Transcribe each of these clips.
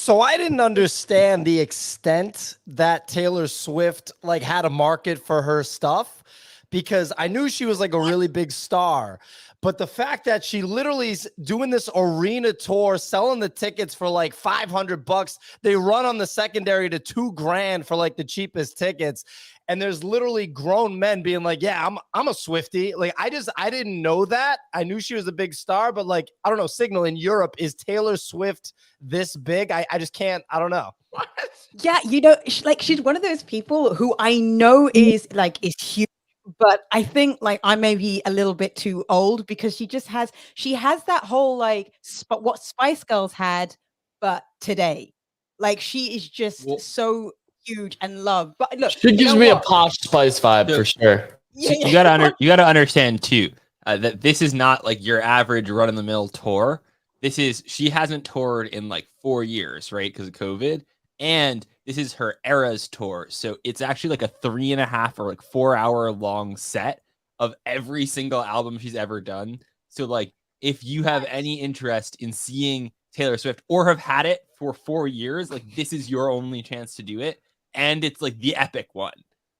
So I didn't understand the extent that Taylor Swift like had a market for her stuff, because I knew she was like a really big star. But the fact that she literally is doing this arena tour, selling the tickets for like $500, they run on the secondary to $2,000 for like the cheapest tickets. And there's literally grown men being like, yeah, I'm a Swiftie. Like, I didn't know that. I knew she was a big star, but like, I don't know, Signal in Europe, is Taylor Swift this big? I just can't, I don't know. What? Yeah, you know, she's one of those people who I know is huge, but I think like I may be a little bit too old, because she has that whole like what Spice Girls had, but today, like she is just so huge and loved. But look, she gives me a posh Spice vibe for sure. So you gotta understand too that this is not like your average run of the mill tour. She hasn't toured in like 4 years, right? Because of COVID. And this is her Eras tour. So it's actually like a 3.5 or like 4 hour long set of every single album she's ever done. So like, if you have any interest in seeing Taylor Swift or have had it for 4 years, like this is your only chance to do it. And it's like the epic one.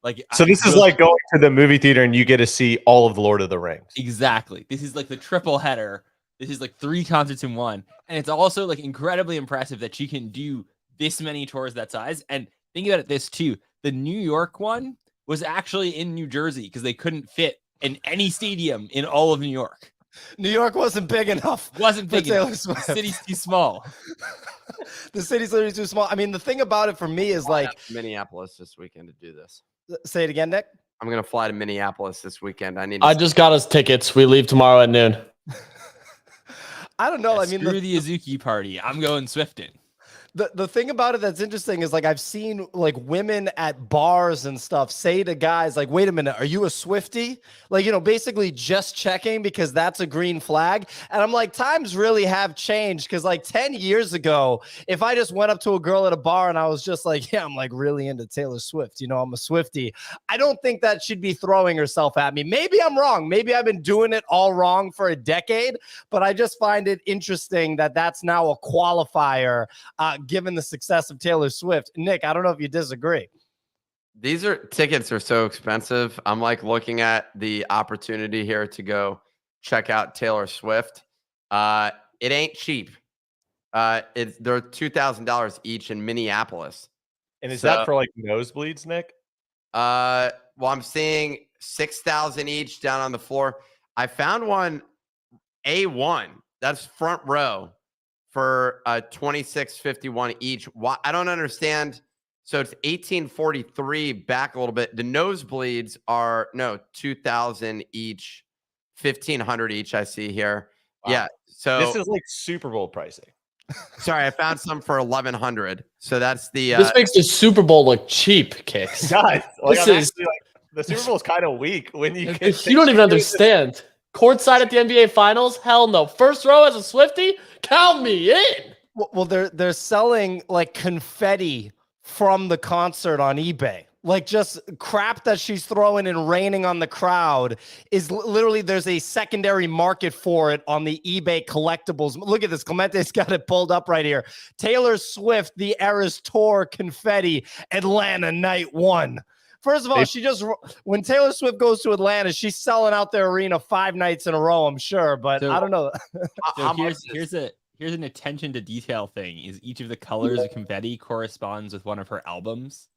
Like, so this is like going to the movie theater and you get to see all of the Lord of the Rings. Exactly. This is like the triple header. This is like 3 concerts in one. And it's also like incredibly impressive that she can do this many tours that size. And think about it this too. The New York one was actually in New Jersey because they couldn't fit in any stadium in all of New York. New York wasn't big enough. Wasn't big enough. The city's too small. The city's literally too small. I mean, the thing about it for me is like Minneapolis this weekend to do this. Say it again, Nick. I'm gonna fly to Minneapolis this weekend. I just got us tickets. We leave tomorrow at noon. I don't know. I mean, screw the Azuki party. I'm going Swifting. The thing about it that's interesting is like I've seen like women at bars and stuff say to guys like, wait a minute, are you a Swiftie? Like, you know, basically just checking because that's a green flag. And I'm like, times really have changed, because like 10 years ago, if I just went up to a girl at a bar and I was just like, yeah, I'm like really into Taylor Swift, you know, I'm a Swiftie, I don't think that she'd be throwing herself at me. Maybe I'm wrong. Maybe I've been doing it all wrong for a decade, but I just find it interesting that that's now a qualifier given the success of Taylor Swift. Nick, I don't know if you disagree. These tickets are so expensive. I'm like looking at the opportunity here to go check out Taylor Swift. It ain't cheap. They're $2,000 each in Minneapolis. And is that for like nosebleeds, Nick? Well, I'm seeing 6,000 each down on the floor. I found one A1. That's front row for $26.51 each. Why? I don't understand. So it's $18.43 back a little bit. The nosebleeds are $2,000 each, $1,500 each. I see here. Wow. Yeah. So this is like Super Bowl pricing. Sorry, I found some for $1,100. So that's the. This makes the Super Bowl look cheap, Kicks. Guys, like, actually, like, the Super Bowl is kind of weak when you. You don't even understand. Courtside at the NBA Finals? Hell no. First row as a Swiftie? Count me in. Well, they're selling like confetti from the concert on eBay. Like just crap that she's throwing and raining on the crowd is literally, there's a secondary market for it on the eBay collectibles. Look at this. Clemente's got it pulled up right here. Taylor Swift, the Eras Tour confetti, Atlanta night 1. First of all, when Taylor Swift goes to Atlanta, she's selling out their arena 5 nights in a row, I'm sure, but I don't know. So here's an attention to detail thing. Is each of the colors of confetti corresponds with one of her albums?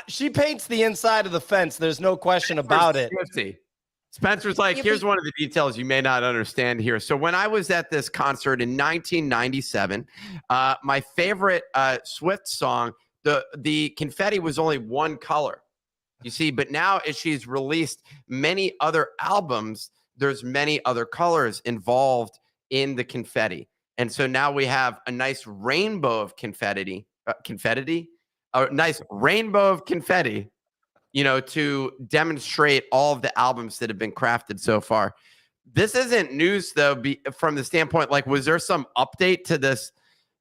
She paints the inside of the fence. There's no question about it. Spencer's like, here's one of the details you may not understand here. So when I was at this concert in 1997, my favorite Swift song, the confetti was only one color, you see, but now as she's released many other albums, there's many other colors involved in the confetti. And so now we have a nice rainbow of confetti, a nice rainbow of confetti, you know, to demonstrate all of the albums that have been crafted so far. This isn't news though, from the standpoint, like, was there some update to this?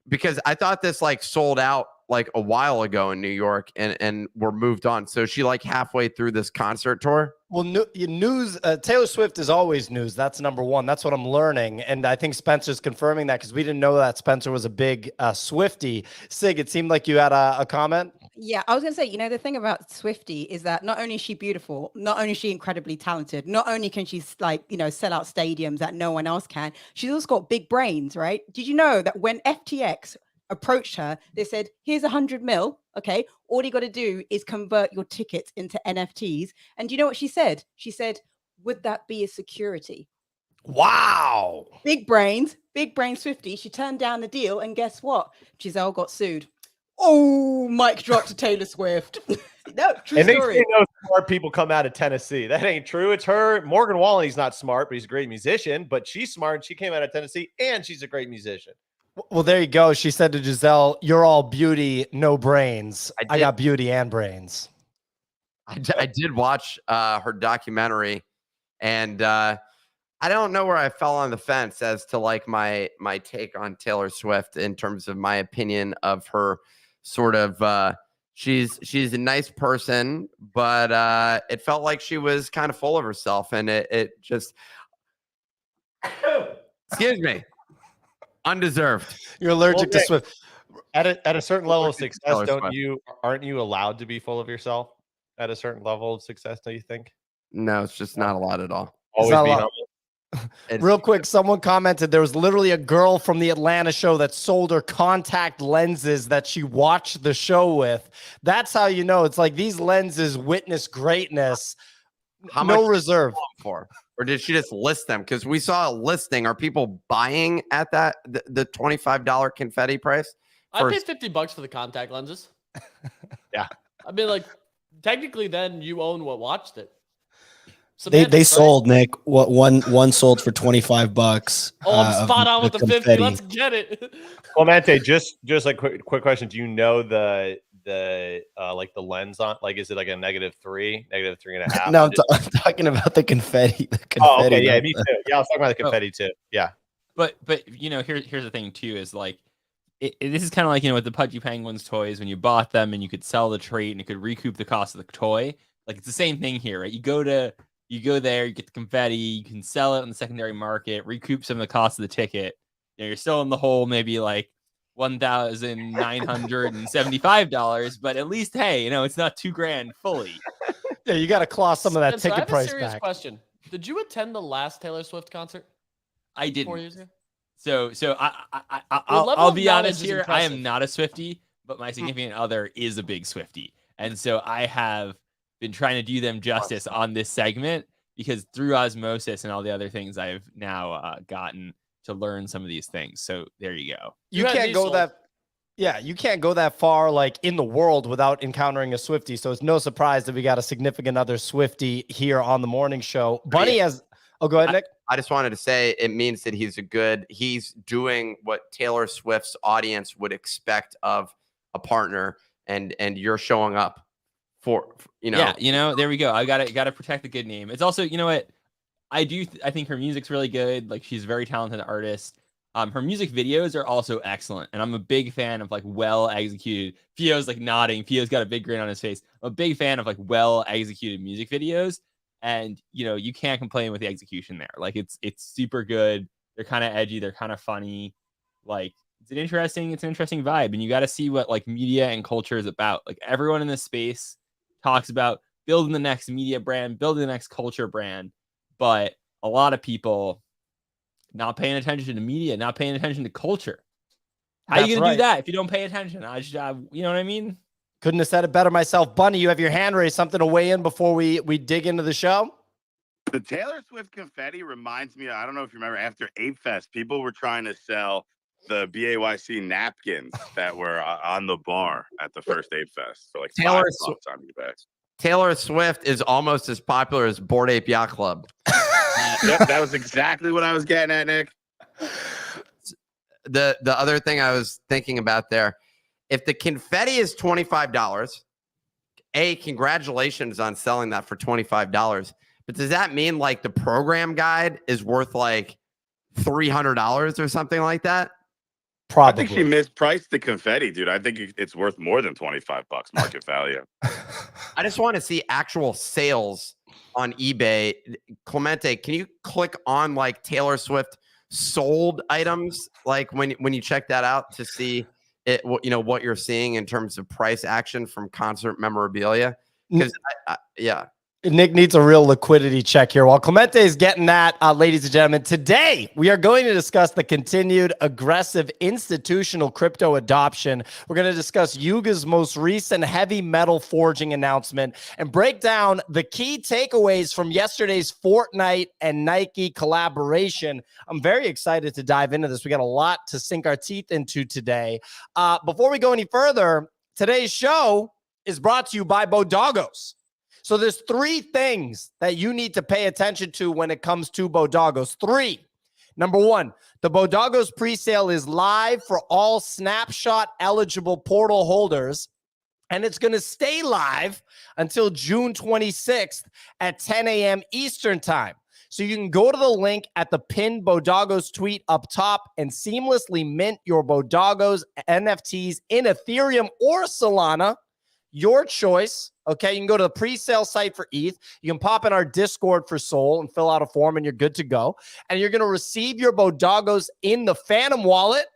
Because I thought this like sold out like a while ago in New York and were moved on. So she like halfway through this concert tour. Well, news. Taylor Swift is always news. That's number one. That's what I'm learning, and I think Spencer's confirming that because we didn't know that Spencer was a big Swiftie. Sig, it seemed like you had a comment. Yeah, I was going to say, you know, the thing about Swifty is that not only is she beautiful, not only is she incredibly talented, not only can she like, you know, sell out stadiums that no one else can, she's also got big brains, right? Did you know that when FTX approached her, they said, here's 100 mil. Okay. All you got to do is convert your tickets into NFTs. And do you know what she said? She said, would that be a security? Wow. Big brains Swifty. She turned down the deal. And guess what? Giselle got sued. Oh, mic drop to Taylor Swift. No, true and story. they say no smart people come out of Tennessee. That ain't true. It's her. Morgan Wallen's not smart, but he's a great musician. But she's smart. And she came out of Tennessee, and she's a great musician. Well, there you go. She said to Giselle, "You're all beauty, no brains. I got beauty and brains." I did watch her documentary, and I don't know where I fell on the fence as to like my take on Taylor Swift in terms of my opinion of her. Sort of, she's a nice person, but it felt like she was kind of full of herself, and it just excuse me, undeserved. You're allergic to Swift. At a certain level of Taylor success, Swift. aren't you allowed to be full of yourself at a certain level of success? Do you think? No, it's just not a lot at all. Always not a be lot. humble. Real quick, someone commented there was literally a girl from the Atlanta show that sold her contact lenses that she watched the show with. That's how you know it's like these lenses witness greatness. How No much reserve. for? Or did she just list them? Because we saw a listing. Are people buying at that the $25 confetti price? I paid $50 for the contact lenses. Yeah. I mean, like, technically, then you own what watched it. They Semantics, right? sold, Nick. What one sold for $25. Oh, I'm spot on with the 50. confetti. Let's get it. Clemente, just a quick question. Do you know the like the lens on? Like, is it like a -3, -3.5? No, I'm talking about the confetti. The confetti. Oh, okay, yeah, not me the- too. Yeah, I was talking about the confetti too. Yeah. But you know, here's the thing too is like this is kind of like, you know, with the Pudgy Penguins toys when you bought them and you could sell the trait and you could recoup the cost of the toy. Like it's the same thing here, right? You go there, you get the confetti, you can sell it on the secondary market, recoup some of the cost of the ticket. You know, you're still in the hole, maybe like $1,975, but at least, hey, you know, it's not $2,000 fully. Yeah, you got to claw some of that Spencer, I ticket have a price serious back. question. Did you attend the last Taylor Swift concert I 4 didn't. years ago? So level I'll of be knowledge honest is here. I impressive. am not a Swiftie, but my significant other is a big Swiftie, and so I have been trying to do them justice on this segment because through osmosis and all the other things I've now gotten to learn some of these things. So there you go. You had can't these go sold. that. Yeah, you can't go that far like in the world without encountering a Swiftie. So it's no surprise that we got a significant other Swiftie here on the morning show. Bunny has. Oh, go ahead, Nick. I just wanted to say it means that he's doing what Taylor Swift's audience would expect of a partner, and you're showing up for you know. Yeah, you know, there we go. I gotta protect the good name. It's also, you know what, I think her music's really good. Like she's a very talented artist. Her music videos are also excellent, and I'm a big fan of like well executed. Fio's like nodding. Fio's got a big grin on his face. I'm a big fan of like well executed music videos, and you know you can't complain with the execution there. Like it's super good. They're kind of edgy. They're kind of funny. Like it's an interesting vibe, and you got to see what like media and culture is about. Like everyone in this space talks about building the next media brand, building the next culture brand, but a lot of people not paying attention to media, not paying attention to culture. How are you gonna do that if you don't pay attention? You know what I mean? Couldn't have said it better myself. Bunny, you have your hand raised. Something to weigh in before we dig into the show? The Taylor Swift confetti reminds me, I don't know if you remember, after Ape Fest, people were trying to sell the BAYC napkins that were on the bar at the first Ape Fest for like Taylor $5 on eBay. Taylor Swift is almost as popular as Bored Ape Yacht Club. Yep, that was exactly what I was getting at, Nick. The other thing I was thinking about there, if the confetti is $25, congratulations on selling that for $25. But does that mean like the program guide is worth like $300 or something like that? I think she Probably. mispriced the confetti, dude. I think it's worth more than $25 market value. I just want to see actual sales on eBay. Clemente, can you click on like Taylor Swift sold items, like when you check that out to see it, what you're seeing in terms of price action from concert memorabilia? Because yeah. Nick needs a real liquidity check here. While Clemente is getting that, ladies and gentlemen, today we are going to discuss the continued aggressive institutional crypto adoption. We're going to discuss Yuga's most recent heavy metal forging announcement and break down the key takeaways from yesterday's Fortnite and Nike collaboration. I'm very excited to dive into this. We got a lot to sink our teeth into today. Before we go any further, today's show is brought to you by BoDoggos. So there's 3 things that you need to pay attention to when it comes to BoDoggos. 3. Number 1, the BoDoggos presale is live for all snapshot eligible portal holders, and it's going to stay live until June 26th at 10 a.m. Eastern time. So you can go to the link at the pinned BoDoggos tweet up top and seamlessly mint your BoDoggos NFTs in Ethereum or Solana. Your choice. Okay, you can go to the pre-sale site for ETH. You can pop in our Discord for Sol and fill out a form, and you're good to go. And you're going to receive your BoDoggos in the Phantom wallet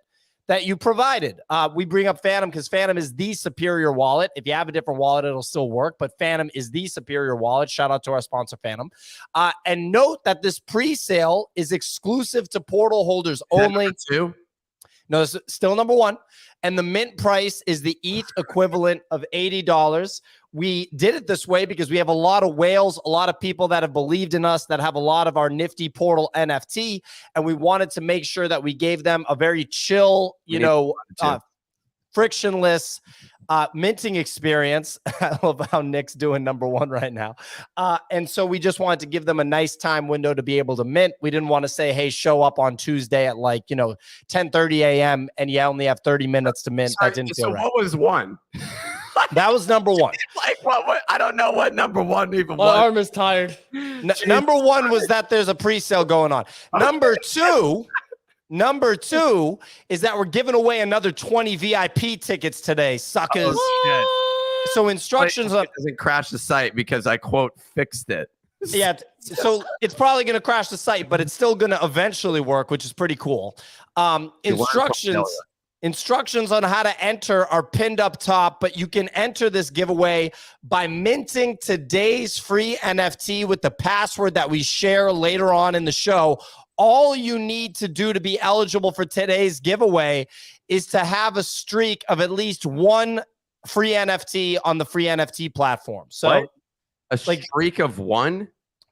that you provided. We bring up Phantom because Phantom is the superior wallet. If you have a different wallet, it'll still work, but Phantom is the superior wallet. Shout out to our sponsor, Phantom. And note that this pre-sale is exclusive to portal holders only. No, it's still number 1. And the mint price is the ETH equivalent of $80. We did it this way because we have a lot of whales, a lot of people that have believed in us, that have a lot of our Nifty portal NFT. And we wanted to make sure that we gave them a very chill, frictionless minting experience. I love how Nick's doing number 1 right now. And so we just wanted to give them a nice time window to be able to mint. We didn't want to say, hey, show up on Tuesday at 10:30 a.m. and you only have 30 minutes to mint. Sorry, that didn't feel right. What was 1? That was number 1. Like what? I don't know what number 1 even My was. arm is tired. Number 1 was that there's a pre-sale going on. Number 2 is that we're giving away another 20 VIP tickets today, suckers. So instructions on doesn't crash the site because I quote fixed it. Yeah, so it's probably going to crash the site, but it's still going to eventually work, which is pretty cool. Instructions on how to enter are pinned up top, but you can enter this giveaway by minting today's free NFT with the password that we share later on in the show. All you need to do to be eligible for today's giveaway is to have a streak of at least 1 free NFT on the free NFT platform. So what? A streak of 1?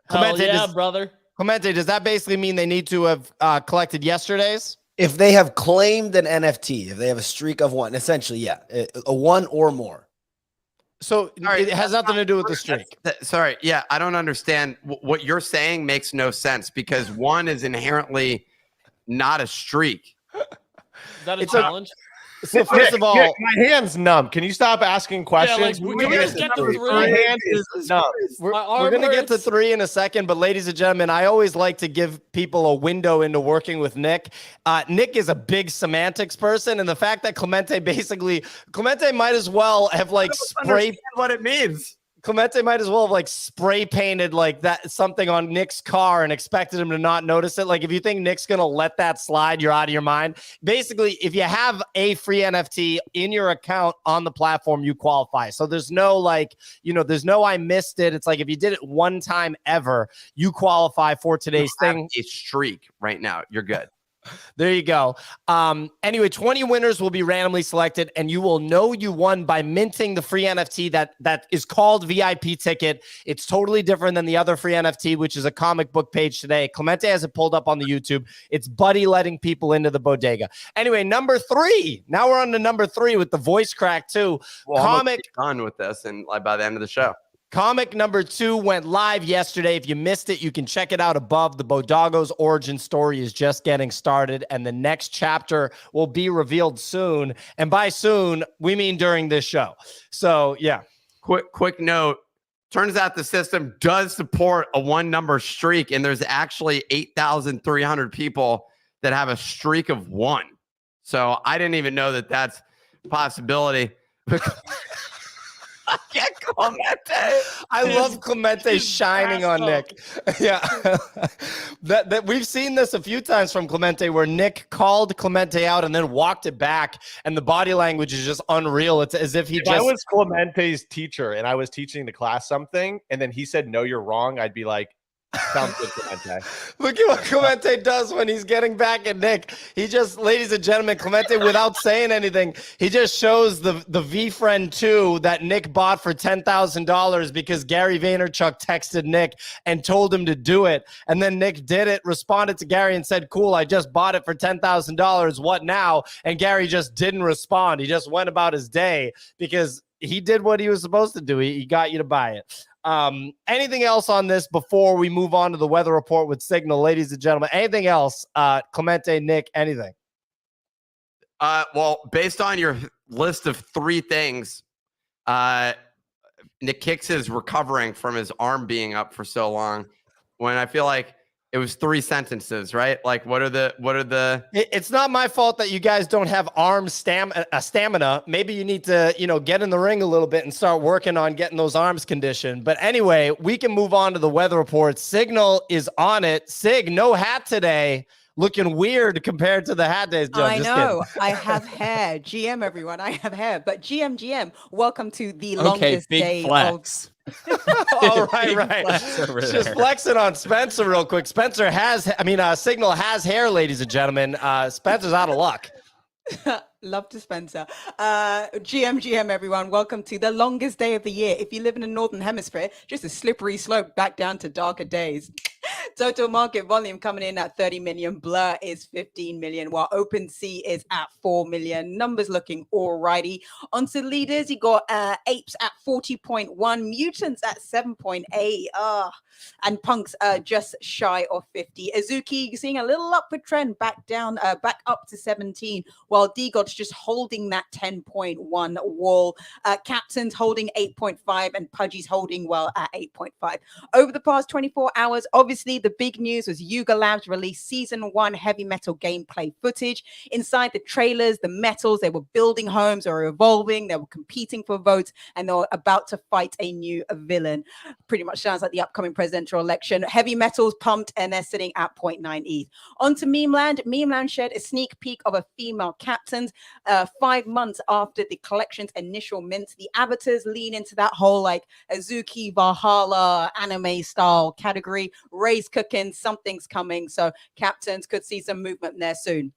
Clemente, yeah, brother. Clemente, does that basically mean they need to have collected yesterday's? If they have claimed an NFT, if they have a streak of 1, essentially, yeah, a 1 or more. So it has nothing to do with the streak. Sorry. Yeah, I don't understand. What you're saying makes no sense because 1 is inherently not a streak. Is that a challenge? So first of all, my hand's numb. Can you stop asking questions? Can we just get to 3? My hand is numb. We're going to get to 3 in a second, but ladies and gentlemen, I always like to give people a window into working with Nick. Nick is a big semantics person, and the fact that Clemente might as well have spray what it means. Clemente might as well have spray painted that something on Nick's car and expected him to not notice it. If you think Nick's going to let that slide, you're out of your mind. Basically, if you have a free NFT in your account on the platform, you qualify. So there's no there's no I missed it. It's if you did it 1 time ever, you qualify for today's thing. A streak right now. You're good. There you go. Anyway, 20 winners will be randomly selected, and you will know you won by minting the free NFT that is called VIP Ticket. It's totally different than the other free NFT, which is a comic book page today. Clemente has it pulled up on the YouTube. It's Buddy letting people into the bodega. Anyway, number 3. Now we're on to number 3 with the voice crack too. Well, comic done with this, and by the end of the show. Comic number 2 went live yesterday. If you missed it, you can check it out above. The BoDoggos origin story is just getting started, and the next chapter will be revealed soon. And by soon, we mean during this show. So, yeah. Quick note. Turns out the system does support a 1-number streak, and there's actually 8,300 people that have a streak of 1. So I didn't even know that that's a possibility. I can't Clemente. I love Clemente shining on Nick. Yeah. that we've seen this a few times from Clemente where Nick called Clemente out and then walked it back, and the body language is just unreal. It's as if he If just I was Clemente's teacher and I was teaching the class something and then he said, no, you're wrong, I'd be like, sounds good, Clemente. Look at what Clemente does when he's getting back at Nick. He just, ladies and gentlemen, Clemente, without saying anything, he just shows the VFriend 2 that Nick bought for $10,000 because Gary Vaynerchuk texted Nick and told him to do it. And then Nick did it, responded to Gary and said, cool, I just bought it for $10,000. What now? And Gary just didn't respond. He just went about his day because he did what he was supposed to do. He got you to buy it. Anything else on this before we move on to the weather report with Signal, ladies and gentlemen? Anything else? Clemente, Nick, anything? Well, based on your list of 3 things, Nick Kicks is recovering from his arm being up for so long. When I feel like it was 3 sentences, right? Like, what are the? It's not my fault that you guys don't have arm stamina. Maybe you need to, get in the ring a little bit and start working on getting those arms conditioned. But anyway, we can move on to the weather report. Signal is on it. Sig, no hat today. Looking weird compared to the hat days. Joe, I know. I have hair. GM, everyone. I have hair. But GM, welcome to the longest big day flex. Oh, right. Flex over Just there. flexing on Spencer real quick. Signal has hair, ladies and gentlemen. Spencer's out of luck. Love to Spencer. GM, everyone. Welcome to the longest day of the year. If you live in the Northern Hemisphere, just a slippery slope back down to darker days. Total market volume coming in at 30 million. Blur is 15 million, while OpenSea is at 4 million. Numbers looking alrighty. Onto leaders, you got Apes at 40.1, Mutants at 7.8, and Punks just shy of 50. Azuki seeing a little upward trend back up to 17, while DGOT's just holding that 10.1 wall. Captain's holding 8.5, and Pudgy's holding well at 8.5. Over the past 24 hours, obviously the big news was Yuga Labs released season 1 heavy metal gameplay footage. Inside the trailers, the metals, they were building homes, they were evolving, they were competing for votes, and they were about to fight a new villain. Pretty much sounds like the upcoming presidential election. Heavy metals pumped, and they're sitting at 0.9 ETH. On to Memeland. Memeland shared a sneak peek of a female captain 5 months after the collection's initial mint. The avatars lean into that whole like Azuki Valhalla anime style category. Ray's cooking, something's coming. So captains could see some movement there soon.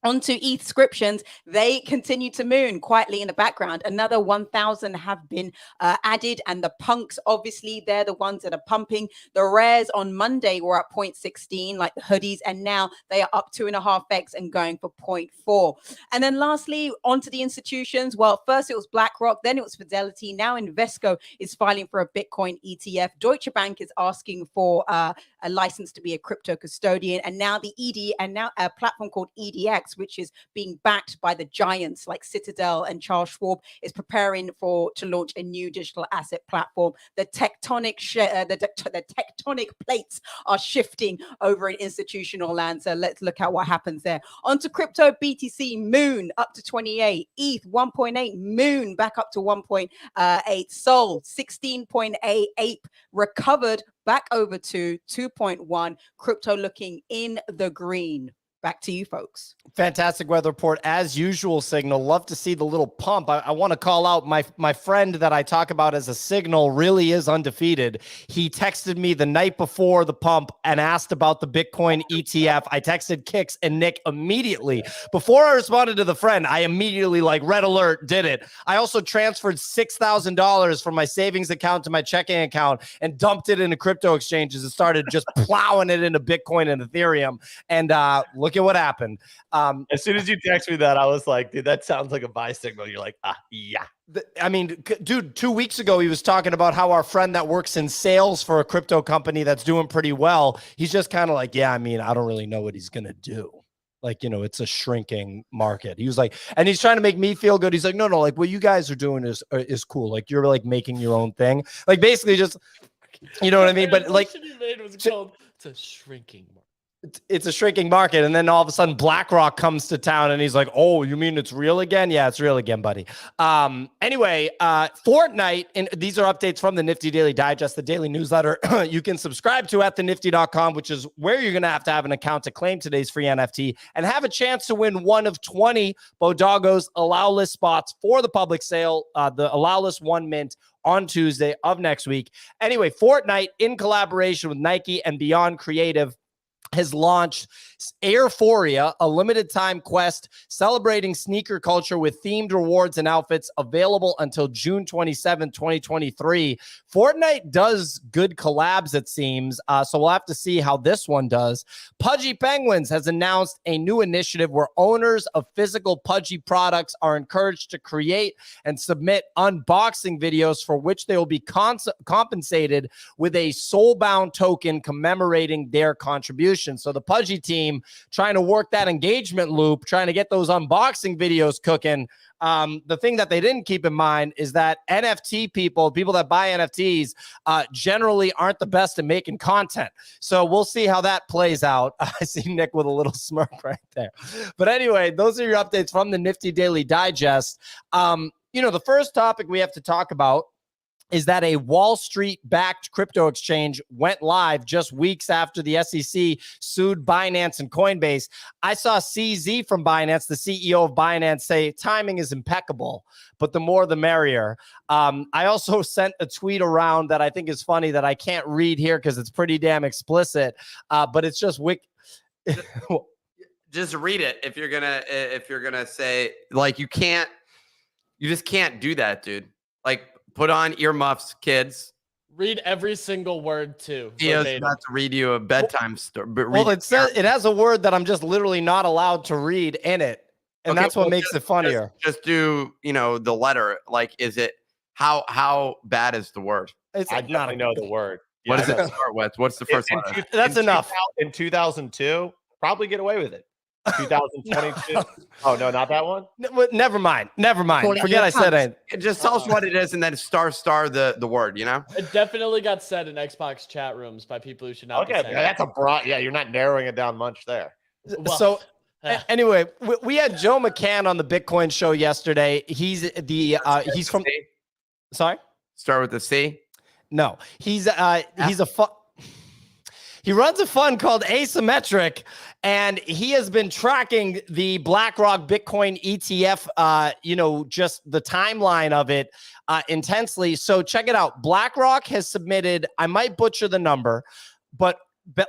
Onto ETH subscriptions, they continue to moon quietly in the background. Another 1,000 have been added, and the punks, obviously, they're the ones that are pumping. The rares on Monday were at 0.16, like the hoodies, and now they are up 2.5x and going for 0.4. And then lastly, onto the institutions. Well, first it was Blackrock, then it was Fidelity. Now Invesco is filing for a Bitcoin ETF. Deutsche Bank is asking for a license to be a crypto custodian, and now now a platform called EDX, which is being backed by the giants like Citadel and Charles Schwab, is preparing to launch a new digital asset platform. The tectonic plates are shifting over in institutional land. So let's look at what happens there. Onto crypto, BTC Moon up to 28, ETH 1.8, Moon back up to 1.8, Sol 16.8, Ape recovered back over to 2.1. Crypto looking in the green. Back to you, folks. Fantastic weather report as usual. Signal, love to see the little pump. I want to call out my friend that I talk about as a Signal really is undefeated. He texted me the night before the pump and asked about the Bitcoin ETF. I texted Kicks and Nick immediately. Before I responded to the friend, I immediately red alert, did it. I also transferred $6,000 from my savings account to my checking account and dumped it into crypto exchanges and started just plowing it into Bitcoin and Ethereum. And look at what happened. As soon as you text me that, I was like, dude, that sounds like a buy signal. You're like, yeah. I mean, dude, 2 weeks ago, he was talking about how our friend that works in sales for a crypto company that's doing pretty well, he's just kind of like, yeah, I mean, I don't really know what he's going to do. Like, it's a shrinking market. He was like, and he's trying to make me feel good. He's like, no, like what you guys are doing is cool. Like you're like making your own thing. Like basically just, you know what I mean? But like, you made was called, it's a shrinking market. it's a shrinking market, and then all of a sudden BlackRock comes to town and he's like, oh, you mean it's real again? Yeah, it's real again, buddy. Anyway, Fortnite, and these are updates from the Nifty Daily Digest, the daily newsletter you can subscribe to at thenifty.com, which is where you're going to have an account to claim today's free NFT and have a chance to win one of 20 BoDoggos allow list spots for the public sale. The allow list one mint on Tuesday of next week. Anyway, Fortnite, in collaboration with Nike and Beyond Creative, has launched Airphoria, a limited time quest celebrating sneaker culture with themed rewards and outfits available until June 27, 2023. Fortnite does good collabs, it seems. So we'll have to see how this one does. Pudgy Penguins has announced a new initiative where owners of physical Pudgy products are encouraged to create and submit unboxing videos for which they will be compensated with a soulbound token commemorating their contribution. So the Pudgy team trying to work that engagement loop, trying to get those unboxing videos cooking. The thing that they didn't keep in mind is that NFT people that buy NFTs, generally aren't the best at making content. So we'll see how that plays out. I see Nick with a little smirk right there. But anyway, those are your updates from the Nifty Daily Digest. The first topic we have to talk about is that a Wall Street-backed crypto exchange went live just weeks after the SEC sued Binance and Coinbase. I saw CZ from Binance, the CEO of Binance, say timing is impeccable, but the more the merrier. I also sent a tweet around that I think is funny that I can't read here because it's pretty damn explicit, but it's just Just read it if you're gonna say, like, you just can't do that, dude. Like, put on earmuffs, kids. Read every single word too. He is about to read you a bedtime story. Well, it says it has a word that I'm just literally not allowed to read in it, and that's what makes it funnier. Just do, the letter. Like, is it how bad is the word? I definitely know the word. What does it start with? What's the first letter? That's enough. In 2002, probably get away with it. 2022. Oh no, not that one. Never mind. Forget I said it. Just tell us what it is, and then star the word. It definitely got said in Xbox chat rooms by people who should not. Okay, be that's a broad. Yeah, you're not narrowing it down much there. Well, so anyway, we had Joe McCann on the Bitcoin show yesterday. He's from. Sorry. Start with the C. No, he runs a fund called Asymmetric, and he has been tracking the Blackrock Bitcoin ETF, just the timeline of it intensely. So check it out. BlackRock has submitted, I might butcher the number, but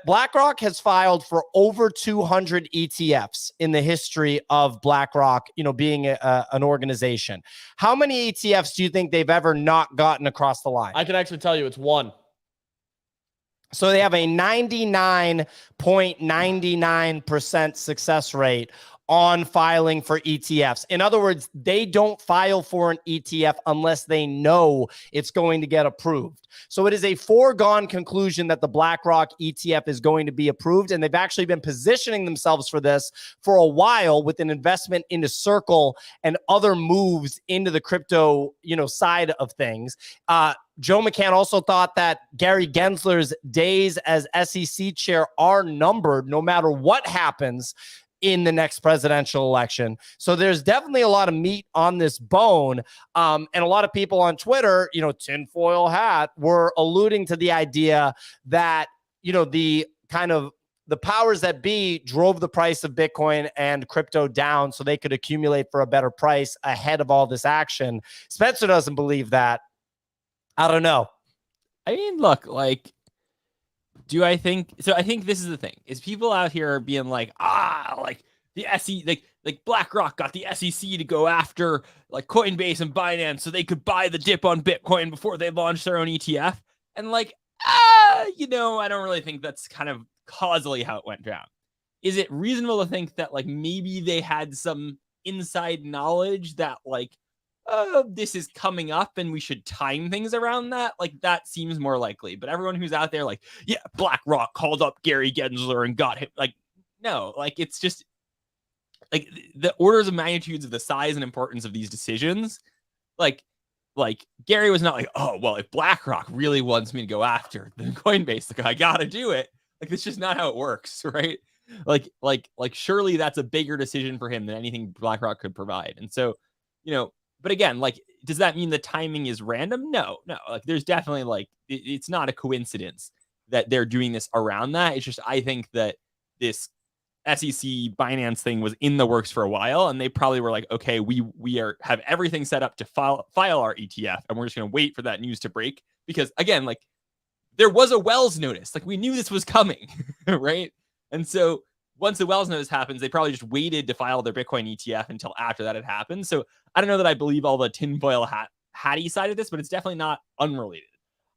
BlackRock has filed for over 200 ETFs in the history of BlackRock, being an organization. How many ETFs do you think they've ever not gotten across the line? I can actually tell you it's one. So they have a 99.99% success rate on filing for ETFs. In other words, they don't file for an ETF unless they know it's going to get approved. So it is a foregone conclusion that the BlackRock ETF is going to be approved, and they've actually been positioning themselves for this for a while with an investment into Circle and other moves into the crypto, side of things. Joe McCann also thought that Gary Gensler's days as SEC chair are numbered no matter what happens in the next presidential election. So there's definitely a lot of meat on this bone. And a lot of people on Twitter, tinfoil hat, were alluding to the idea that, the powers that be drove the price of Bitcoin and crypto down so they could accumulate for a better price ahead of all this action. Spencer doesn't believe that. I don't know. I mean, look, I think this is the thing, is people out here are being like, the SEC, like BlackRock got the SEC to go after like Coinbase and Binance so they could buy the dip on Bitcoin before they launched their own ETF. And I don't really think that's kind of causally how it went down. Is it reasonable to think that maybe they had some inside knowledge that this is coming up and we should time things around that? That seems more likely. But everyone who's out there BlackRock called up Gary Gensler and got him, no, it's just the orders of magnitudes of the size and importance of these decisions. Gary was not oh, well, if BlackRock really wants me to go after the Coinbase, I got to do it. It's just not how it works, right? Like surely that's a bigger decision for him than anything BlackRock could provide. And so, but again, like, does that mean the timing is random? No. Like, there's definitely like it's not a coincidence that they're doing this around that. It's just I think that this SEC Binance thing was in the works for a while, and they probably were like, okay, we have everything set up to file our ETF, and we're just going to wait for that news to break, because again, like, there was a Wells notice, like we knew this was coming, right? And so once the Wells notice happens, they probably just waited to file their Bitcoin ETF until after that had happened. So I don't know that I believe all the tinfoil hatty side of this, but it's definitely not unrelated.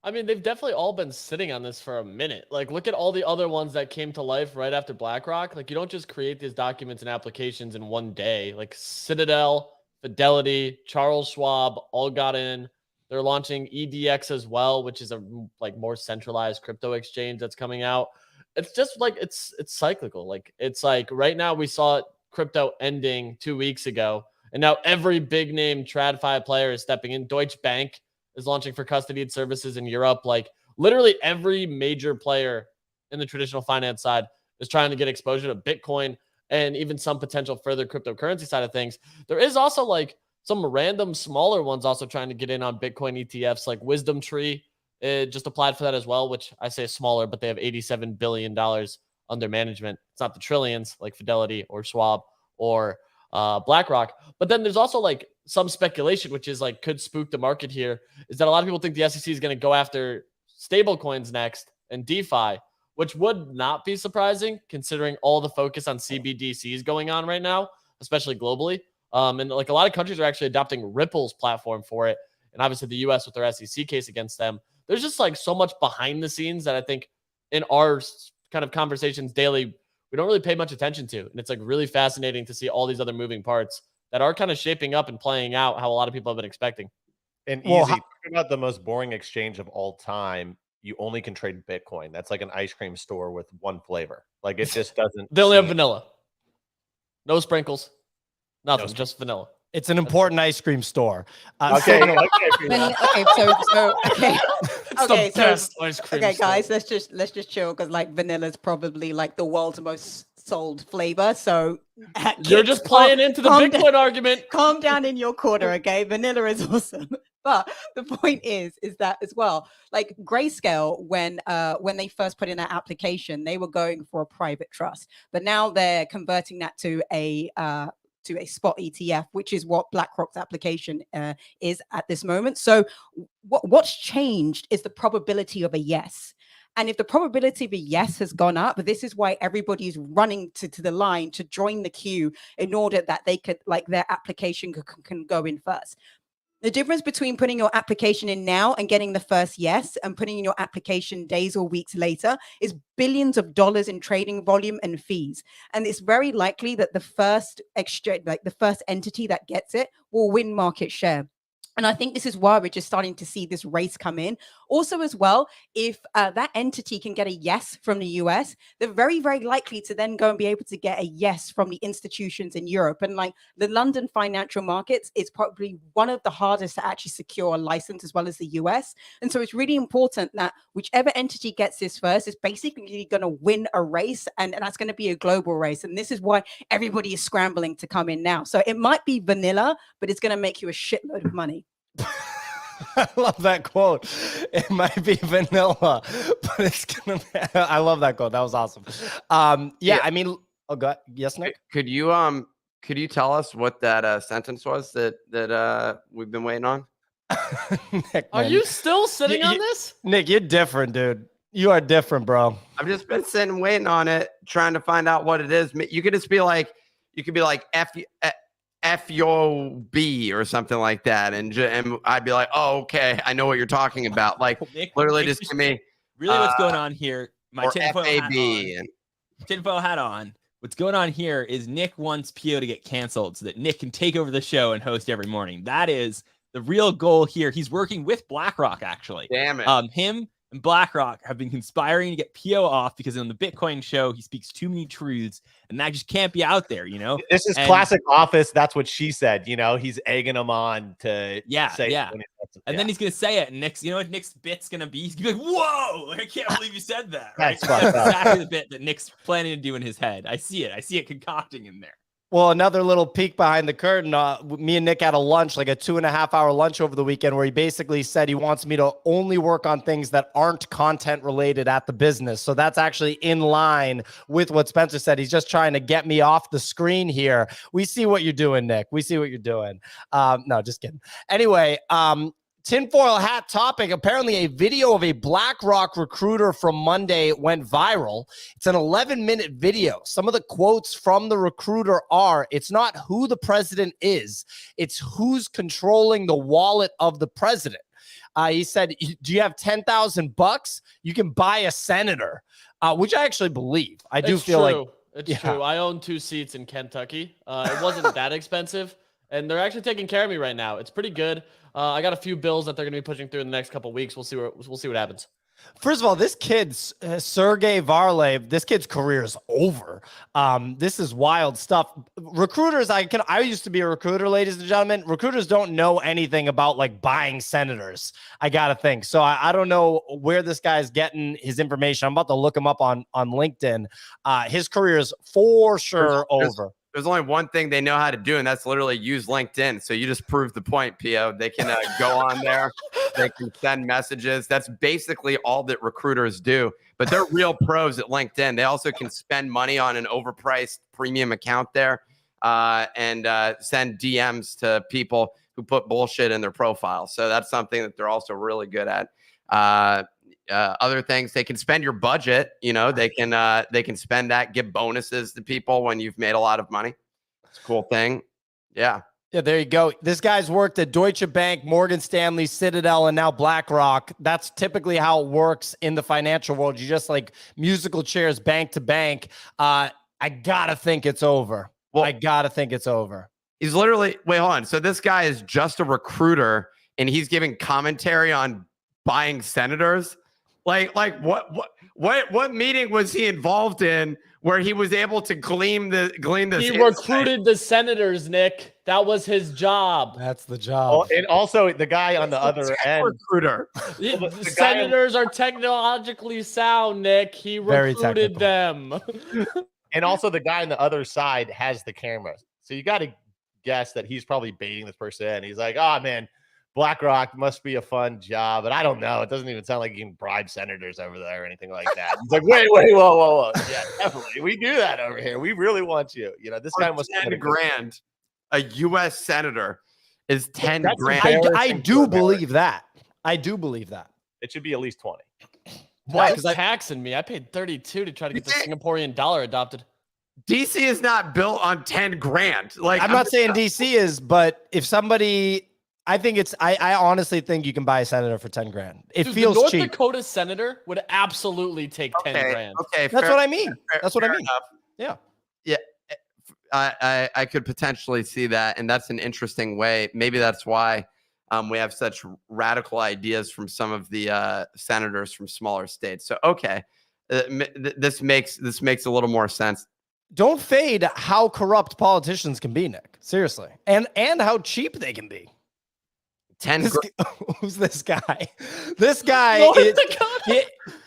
I mean, they've definitely all been sitting on this for a minute. Like, look at all the other ones that came to life right after BlackRock. Like, you don't just create these documents and applications in one day. Like, Citadel, Fidelity, Charles Schwab all got in. They're launching EDX as well, which is a like more centralized crypto exchange that's coming out. It's just like it's cyclical. Like, it's like right now we saw crypto ending 2 weeks ago, and now every big name TradFi player is stepping in. Deutsche Bank is launching for custodied services in Europe. Like, literally every major player in the traditional finance side is trying to get exposure to Bitcoin and even some potential further cryptocurrency side of things. There is also like some random smaller ones also trying to get in on Bitcoin ETFs, like Wisdom Tree. It just applied for that as well, which I say smaller, but they have $87 billion under management. It's not the trillions like Fidelity or Schwab or BlackRock. But then there's also like some speculation, which is like could spook the market here, is that a lot of people think the SEC is going to go after stable coins next and DeFi, which would not be surprising considering all the focus on CBDCs going on right now, especially globally. And like a lot of countries are actually adopting Ripple's platform for it. And obviously the US with their SEC case against them. There's just like so much behind the scenes that I think in our kind of conversations daily, we don't really pay much attention to. And it's like really fascinating to see all these other moving parts that are kind of shaping up and playing out how a lot of people have been expecting. And Well, talking about the most boring exchange of all time, you only can trade Bitcoin. That's like an ice cream store with one flavor. Like, it just doesn't. They only have vanilla. No sprinkles. Nothing, No just vanilla. It's an important ice cream store. Okay, So- no, I can't do that. Okay, guys, let's just chill, because like vanilla is probably like the world's most sold flavor. So You're just playing into the Bitcoin argument. Calm down in your corner, okay? Vanilla is awesome. But the point is that as well, like Grayscale, when they first put in that application, they were going for a private trust, but now they're converting that to a spot ETF, which is what BlackRock's application is at this moment. So what's changed is the probability of a yes. And if the probability of a yes has gone up, this is why everybody is running to the line to join the queue in order that they could, like, their application can go in first. The difference between putting your application in now and getting the first yes and putting in your application days or weeks later is billions of dollars in trading volume and fees. And it's very likely that the first exchange, like the first entity that gets it, will win market share. And I think this is why we're just starting to see this race come in. Also, as well, if that entity can get a yes from the US, they're very, very likely to then go and be able to get a yes from the institutions in Europe. And like the London financial markets is probably one of the hardest to actually secure a license, as well as the US. And so it's really important that whichever entity gets this first is basically going to win a race. And that's going to be a global race. And this is why everybody is scrambling to come in now. So it might be vanilla, but it's going to make you a shitload of money. I love that quote. It might be vanilla, but it's gonna. I love that quote. That was awesome. Yeah. I mean, oh god, yes, Nick. Could you tell us what that sentence was that we've been waiting on? Nick, Are man. you still sitting on this? Nick, you're different, dude. You are different, bro. I've just been sitting waiting on it, trying to find out what it is. You could just be like, FYOB or something like that, and I'd be like, oh, okay, I know what you're talking about. Like, Nick, literally, Nick, just to me, really, what's going on here? My or tinfoil hat FAB. on. Tinfoil hat on. What's going on here is Nick wants PO to get canceled so that Nick can take over the show and host every morning. That is the real goal here. He's working with BlackRock, actually. Damn it. Him and BlackRock have been conspiring to get PO off because on the Bitcoin show, he speaks too many truths, and that just can't be out there, you know? This is And- classic Office. That's what she said. You know, he's egging them on to say yeah. when he says it. And then he's gonna say it, and Nick's, you know what Nick's bit's gonna be? He's gonna be like, "Whoa! Like, I can't believe you said that." Right? That's fucked up. exactly the bit that Nick's planning to do in his head. I see it concocting in there. Well, another little peek behind the curtain. Me and Nick had a lunch, like a 2.5-hour lunch over the weekend, where he basically said he wants me to only work on things that aren't content related at the business. So that's actually in line with what Spencer said. He's just trying to get me off the screen here. We see what you're doing, Nick. We see what you're doing. No, just kidding. Anyway, tinfoil hat topic. Apparently a video of a BlackRock recruiter from Monday went viral. It's an 11-minute video. Some of the quotes from the recruiter are, "It's not who the president is, it's who's controlling the wallet of the president." He said, "Do you have $10,000? You can buy a senator," which I actually believe. I do feel like it's true. I own 2 seats in Kentucky. It wasn't that expensive, and they're actually taking care of me right now. It's pretty good. I got a few bills that they're going to be pushing through in the next couple of weeks. We'll see what happens. First of all, this kid's Sergey Varlav, this kid's career is over. This is wild stuff. Recruiters, I used to be a recruiter, ladies and gentlemen. Recruiters don't know anything about like buying senators, I gotta think. So I don't know where this guy's getting his information. I'm about to look him up on LinkedIn. His career is for sure over. There's only one thing they know how to do, and that's literally use LinkedIn. So you just proved the point, Pio. They can go on there. They can send messages. That's basically all that recruiters do. But they're real pros at LinkedIn. They also can spend money on an overpriced premium account there and send DMs to people who put bullshit in their profile. So that's something that they're also really good at. Other things, they can spend your budget. You know, they can spend that, give bonuses to people when you've made a lot of money. It's a cool thing. Yeah, there you go. This guy's worked at Deutsche Bank, Morgan Stanley, Citadel, and now BlackRock. That's typically how it works in the financial world. You just like musical chairs bank to bank. I gotta think it's over. Well, I gotta think it's over. He's literally, wait, hold on. So this guy is just a recruiter, and he's giving commentary on buying senators. Like what meeting was he involved in where he was able to glean this? He recruited the senators, Nick. That was his job. That's the job. Well, and also the guy on the other end, recruiter. The senators are technologically sound, Nick. He recruited them. And also the guy on the other side has the camera, so you got to guess that he's probably baiting this person in. He's like, "Oh man, BlackRock must be a fun job," but I don't know. It doesn't even sound like you can bribe senators over there or anything like that. He's like, wait, whoa. Yeah, definitely. We do that over here. We really want you. You know, this guy must $10 grand. A U.S. senator is 10 grand. I do believe that. I do believe that. It should be at least 20. Why? Because taxing me. I paid 32 to try to get the Singaporean dollar adopted. DC is not built on 10 grand. Like I'm not saying DC is, but if somebody. I think it's. I honestly think you can buy a senator for 10 grand. It feels the North cheap. Dakota senator would absolutely take 10 grand. Okay, that's what I mean. That's what I mean. Enough. Yeah. I could potentially see that, and that's an interesting way. Maybe that's why we have such radical ideas from some of the senators from smaller states. So okay, this makes a little more sense. Don't fade how corrupt politicians can be, Nick. Seriously, and how cheap they can be. 10 Who's this guy? This guy.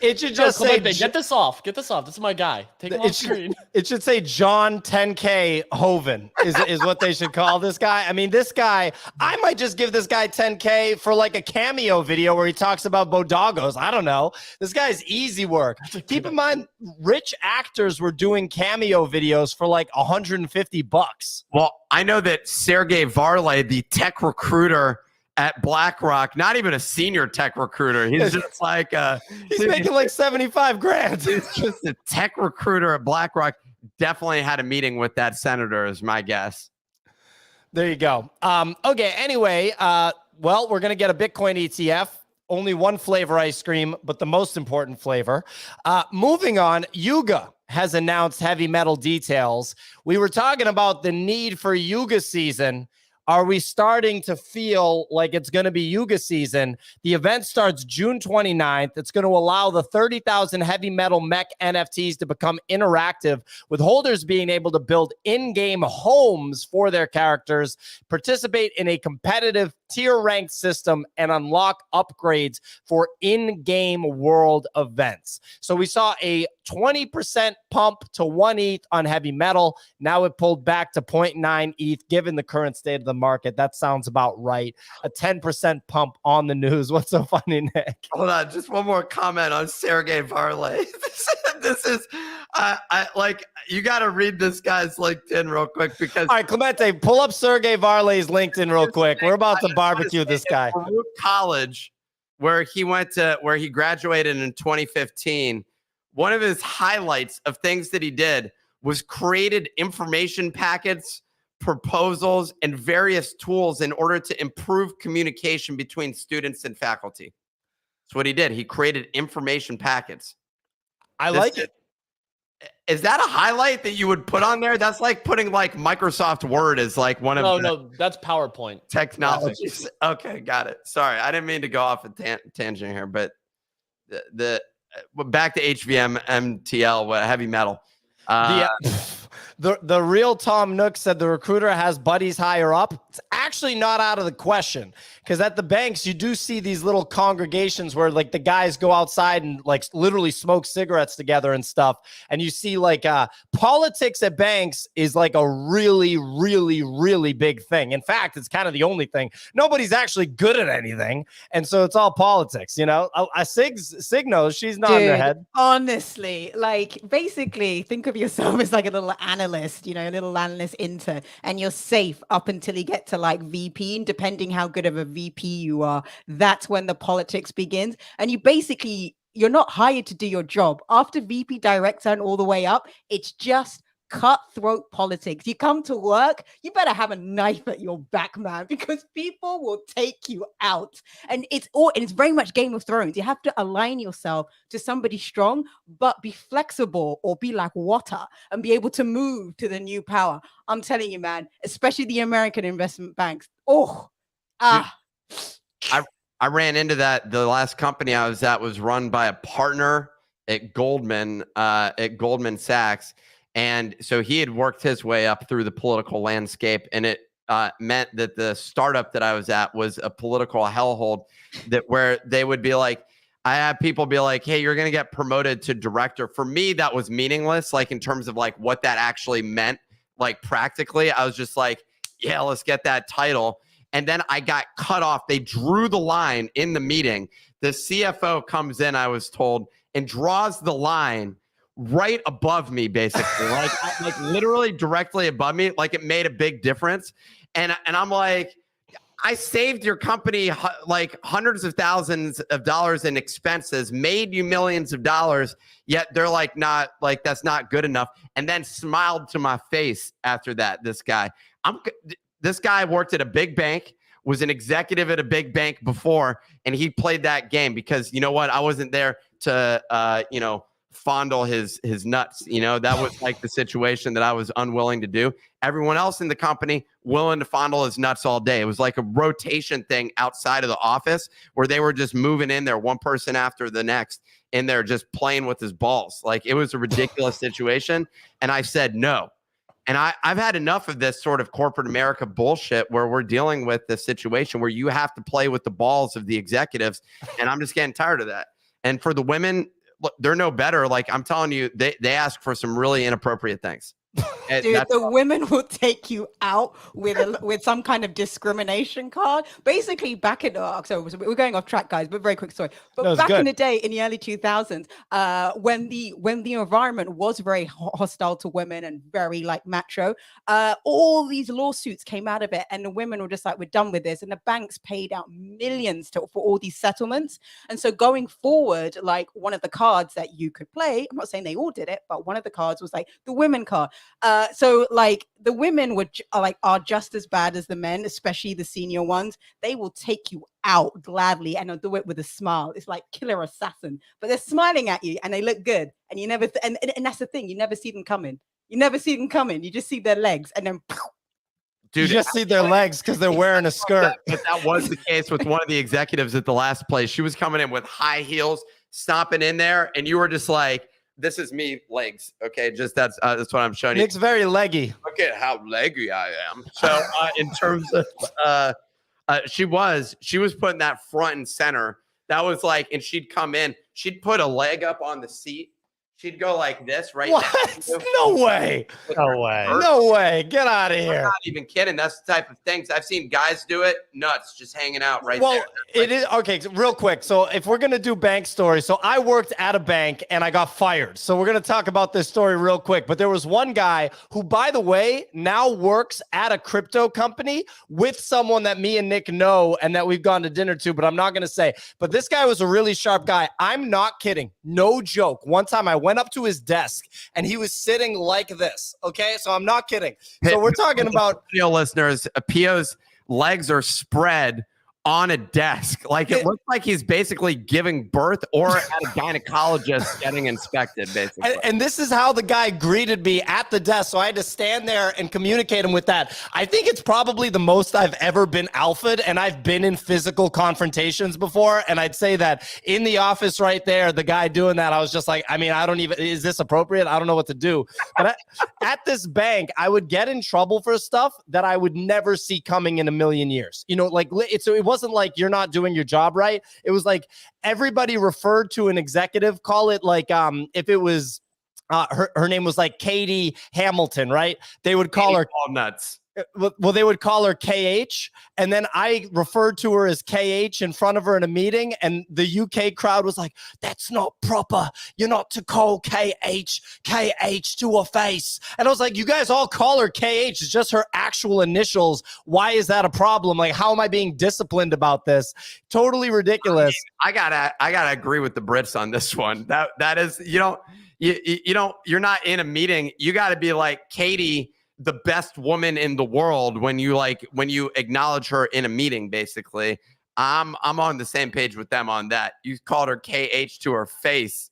It should just say. Get this off. This is my guy. Take him off screen. It should say John 10K Hoven is what they should call this guy. I mean, this guy. I might just give this guy 10K for like a cameo video where he talks about BoDoggos. I don't know. This guy's easy work. Keep in mind, rich actors were doing cameo videos for like $150. Well, I know that Sergey Varlav, the tech recruiter at BlackRock, not even a senior tech recruiter. He's just like he's making like 75 grand. He's just a tech recruiter at BlackRock. Definitely had a meeting with that senator, is my guess. There you go. Okay. Anyway, well, we're gonna get a Bitcoin ETF. Only one flavor ice cream, but the most important flavor. Moving on, Yuga has announced heavy metal details. We were talking about the need for Yuga season. are we starting to feel like it's going to be Yuga season? The event starts June 29th. It's going to allow the 30,000 heavy metal mech NFTs to become interactive, with holders being able to build in-game homes for their characters, participate in a competitive tier ranked system, and unlock upgrades for in-game world events. So we saw a 20% pump to 1 ETH on heavy metal. Now it pulled back to 0.9 ETH. Given the current state of the market, that sounds about right. A 10% pump on the news. What's so funny, Nick? Hold on, just one more comment on Sergey Varley. This is, I like, you got to read this guy's LinkedIn real quick because. All right, Clemente, pull up Sergey Varley's LinkedIn real quick. We're about to barbecue this guy. Baruch College, where he graduated in 2015. One of his highlights of things that he did was created information packets, proposals, and various tools in order to improve communication between students and faculty. That's what he did. He created information packets. I like it. Is that a highlight that you would put on there? That's like putting like Microsoft Word as like one of no, that's PowerPoint technologies. Okay, got it. Sorry, I didn't mean to go off a tangent here, but back to HV-MTL, heavy metal. The real Tom Nook said the recruiter has buddies higher up. It's actually not out of the question, because at the banks, you do see these little congregations where like the guys go outside and like literally smoke cigarettes together and stuff. And you see like politics at banks is like a really, really, really big thing. In fact, it's kind of the only thing. Nobody's actually good at anything. And so it's all politics, you know. Sig knows, she's nodding her head. Honestly, like basically think of yourself as like a little analyst, you know, a little analyst intern, and you're safe up until you get to like VP. And depending how good of a VP you are, that's when the politics begins. And you're not hired to do your job. After VP, director, and all the way up, it's just cutthroat politics. You come to work, you better have a knife at your back, man, because people will take you out. And it's very much Game of Thrones. You have to align yourself to somebody strong, but be flexible or be like water and be able to move to the new power. I'm telling you, man, especially the American investment banks. I ran into that. The last company I was at was run by a partner at Goldman Sachs. And so he had worked his way up through the political landscape, and it meant that the startup that I was at was a political hellhole, where they would be like, I had people be like, hey, you're going to get promoted to director. For me, that was meaningless, like in terms of like what that actually meant, like practically. I was just like, yeah, let's get that title. And then I got cut off. They drew the line in the meeting. The CFO comes in, I was told, and draws the line right above me, basically, like literally directly above me. Like it made a big difference. And I'm like, I saved your company like hundreds of thousands of dollars in expenses, made you millions of dollars, yet they're like, not like, that's not good enough. And then smiled to my face after that. This guy worked at a big bank, was an executive at a big bank before, and he played that game because, you know what, I wasn't there to, fondle his nuts. That was like the situation that I was unwilling to do. Everyone else in the company willing to fondle his nuts all day. It was like a rotation thing outside of the office where they were just moving in there, one person after the next in there, just playing with his balls. Like it was a ridiculous situation. And I said no. And I've had enough of this sort of corporate America bullshit where we're dealing with this situation where you have to play with the balls of the executives. And I'm just getting tired of that. And for the women, look, they're no better. Like I'm telling you, they ask for some really inappropriate things. Dude, the women will take you out with some kind of discrimination card. Basically, back in so we're going off track, guys, but very quick story. But back in the day, in the early 2000s, when the environment was very hostile to women and very like macho, all these lawsuits came out of it, and the women were just like, "We're done with this," and the banks paid out millions for all these settlements. And so going forward, like one of the cards that you could play, I'm not saying they all did it, but one of the cards was like the women card. So like the women are just as bad as the men, especially the senior ones. They will take you out gladly, and they'll do it with a smile. It's like killer assassin, but they're smiling at you and they look good. And you never, and that's the thing, you never see them coming. You never see them coming. You just see their legs, and then You just see their legs because they're wearing a skirt. But that was the case with one of the executives at the last place. She was coming in with high heels, stomping in there, and you were just like, "This is me, legs." Okay, just that's what I'm showing you. Nick's very leggy. Look at how leggy I am. So in terms of she was putting that front and center. That was like, and she'd come in, she'd put a leg up on the seat. She'd go like this, right? What? No way. No way. No way. Get out of I'm here. not even kidding. That's the type of things I've seen guys do it. Nuts, just hanging out right Well, there. it is okay. So real quick. So if we're gonna do bank stories, so I worked at a bank and I got fired. So we're gonna talk about this story real quick. But there was one guy who, by the way, now works at a crypto company with someone that me and Nick know and that we've gone to dinner to. But I'm not gonna say. But this guy was a really sharp guy. I'm not kidding. No joke. One time I went up to his desk and he was sitting like this. Okay, so I'm not kidding. So we're talking about Audio listeners, Pio's legs are spread on a desk. Like it looks like he's basically giving birth or at a gynecologist getting inspected, basically. And this is how the guy greeted me at the desk. So I had to stand there and communicate him with that. I think it's probably the most I've ever been alphaed, and I've been in physical confrontations before. And I'd say that in the office right there, the guy doing that, I was just like, I mean, I don't even, is this appropriate? I don't know what to do. But at this bank, I would get in trouble for stuff that I would never see coming in a million years. You know, like so it wasn't like you're not doing your job right. It was like everybody referred to an executive, call it like if it was her name was like Katie Hamilton, right? They would call her all nuts. Well, they would call her KH, and then I referred to her as KH in front of her in a meeting, and the UK crowd was like, "That's not proper. You're not to call KH to her face." And I was like, "You guys all call her KH. It's just her actual initials. Why is that a problem? Like, how am I being disciplined about this? Totally ridiculous." I gotta agree with the Brits on this one. That is, you're not in a meeting. You got to be like Katie, the best woman in the world, when you acknowledge her in a meeting. Basically, I'm on the same page with them on that. You called her KH to her face.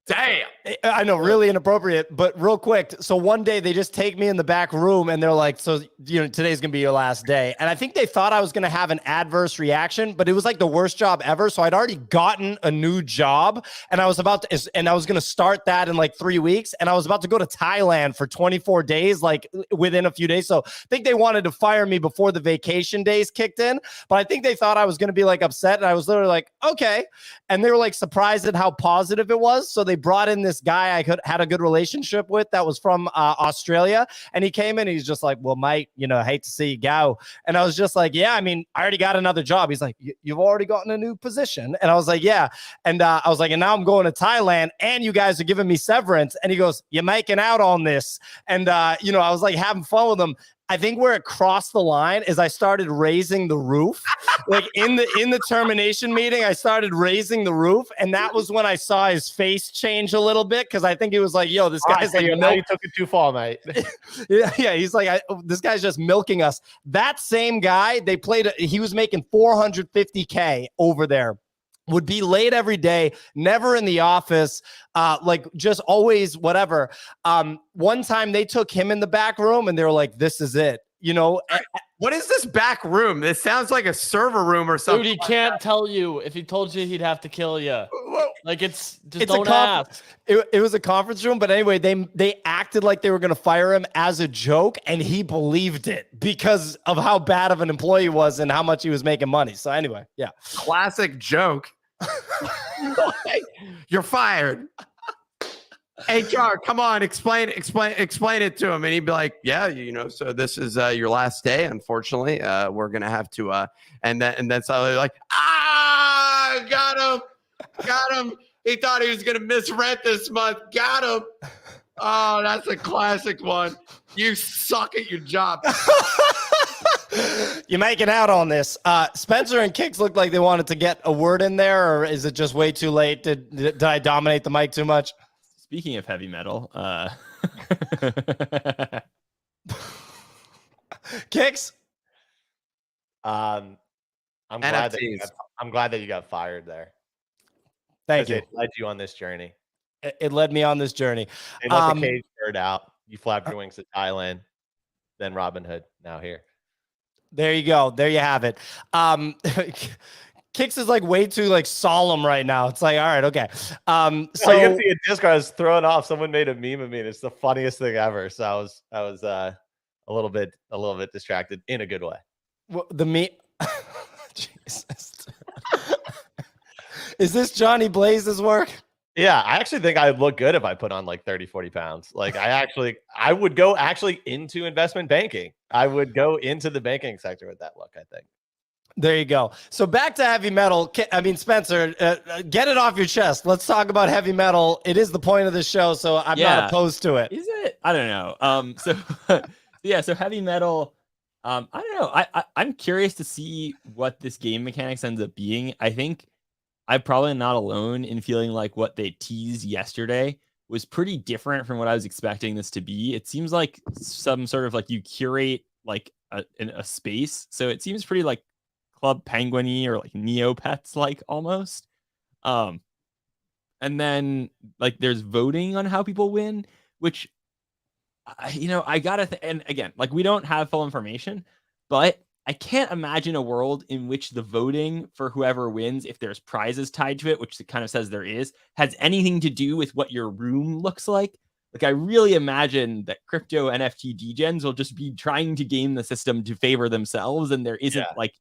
Damn. I know, really inappropriate, but real quick. So one day they just take me in the back room and they're like, "So, today's going to be your last day." And I think they thought I was going to have an adverse reaction, but it was like the worst job ever. So I'd already gotten a new job and I was going to start that in like 3 weeks. And I was about to go to Thailand for 24 days, like within a few days. So I think they wanted to fire me before the vacation days kicked in, but I think they thought I was going to be like upset. And I was literally like, okay. And they were like surprised at how positive it was. So they brought in this guy I had a good relationship with that was from Australia, and he came in and he's just like, "Well, mate, I hate to see you go." And I was just like, "Yeah, I mean, I already got another job." He's like, "You've already gotten a new position?" And I was like, "Yeah." And I was like, "And now I'm going to Thailand and you guys are giving me severance." And he goes, "You're making out on this." And I was like having fun with him. I think where it crossed the line is I started raising the roof. Like in the termination meeting, I started raising the roof, and that was when I saw his face change a little bit, because I think he was like, "Yo, this guy's like, now you took it too far, mate." yeah, he's like, this guy's just milking us." That same guy, he was making $450K over there. Would be late every day, never in the office, like just always whatever. One time they took him in the back room and they were like, "This is it." What is this back room? This sounds like a server room or something. Dude, he can't tell you. If he told you, he'd have to kill you. Like it's don't a ask. It was a conference room, but anyway, they acted like they were going to fire him as a joke, and he believed it because of how bad of an employee he was and how much he was making money. So anyway, yeah. Classic joke. You're fired. HR, come on, explain it to him. And he'd be like, "Yeah, so this is your last day, unfortunately. We're gonna have to and that's how they're like, got him. He thought he was gonna miss rent this month. Got him. Oh, that's a classic one. You suck at your job." You're making out on this. Spencer and Kicks looked like they wanted to get a word in there, or is it just way too late? Did I dominate the mic too much? Speaking of heavy metal, Kicks. I'm glad that you got fired there. Thank you. It led you on this journey. It led me on this journey. They let the cage bird out. You flapped your wings to Thailand. than Robinhood now here. There you go. There you have it. Kicks is like way too like solemn right now. It's like, all right, okay. So you can So see a Discord. I was throwing off. Someone made a meme of me, and it's the funniest thing ever. So I was a little bit distracted in a good way. the meme. Jesus. Is this Johnny Blaze's work? Yeah, I actually think I'd look good if I put on like 30, 40 pounds. Like I would go actually into investment banking. I would go into the banking sector with that look, I think. There you go. So back to heavy metal. I mean, Spencer, get it off your chest. Let's talk about heavy metal. It is the point of the show, so I'm not opposed to it. Is it? I don't know. So yeah, so heavy metal. I don't know. I'm curious to see what this game mechanics ends up being. I think I'm probably not alone in feeling like what they teased yesterday was pretty different from what I was expecting this to be. It seems like some sort of like you curate like a space. So it seems pretty like Club Penguin-y or like Neopets like almost. And then like there's voting on how people win, which I gotta and again, like we don't have full information, but I can't imagine a world in which the voting for whoever wins, if there's prizes tied to it, which it kind of says there is, has anything to do with what your room looks like. Like I really imagine that crypto NFT degens will just be trying to game the system to favor themselves, and there isn't like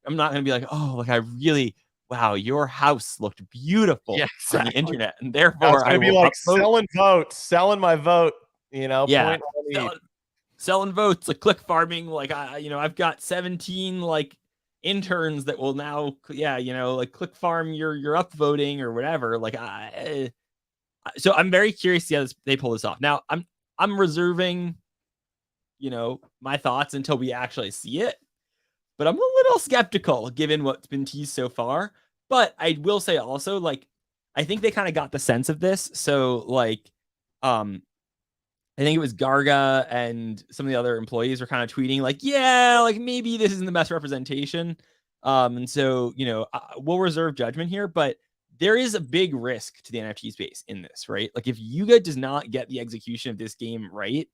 I'm not going to be like, oh, like wow, your house looked beautiful on the internet. And therefore I will be like selling votes, selling my vote, point selling votes, like click farming. Like, I've got 17 like interns that will now, like click farm your upvoting or whatever. Like, so I'm very curious to see how they pull this off. Now I'm reserving, my thoughts until we actually see it. But I'm a little skeptical given what's been teased so far. But I will say also, like, I think they kind of got the sense of this. So, like, I think it was Garga and some of the other employees were kind of tweeting, like, yeah, like maybe this isn't the best representation. And so, we'll reserve judgment here. But there is a big risk to the NFT space in this, right? Like, if Yuga does not get the execution of this game right,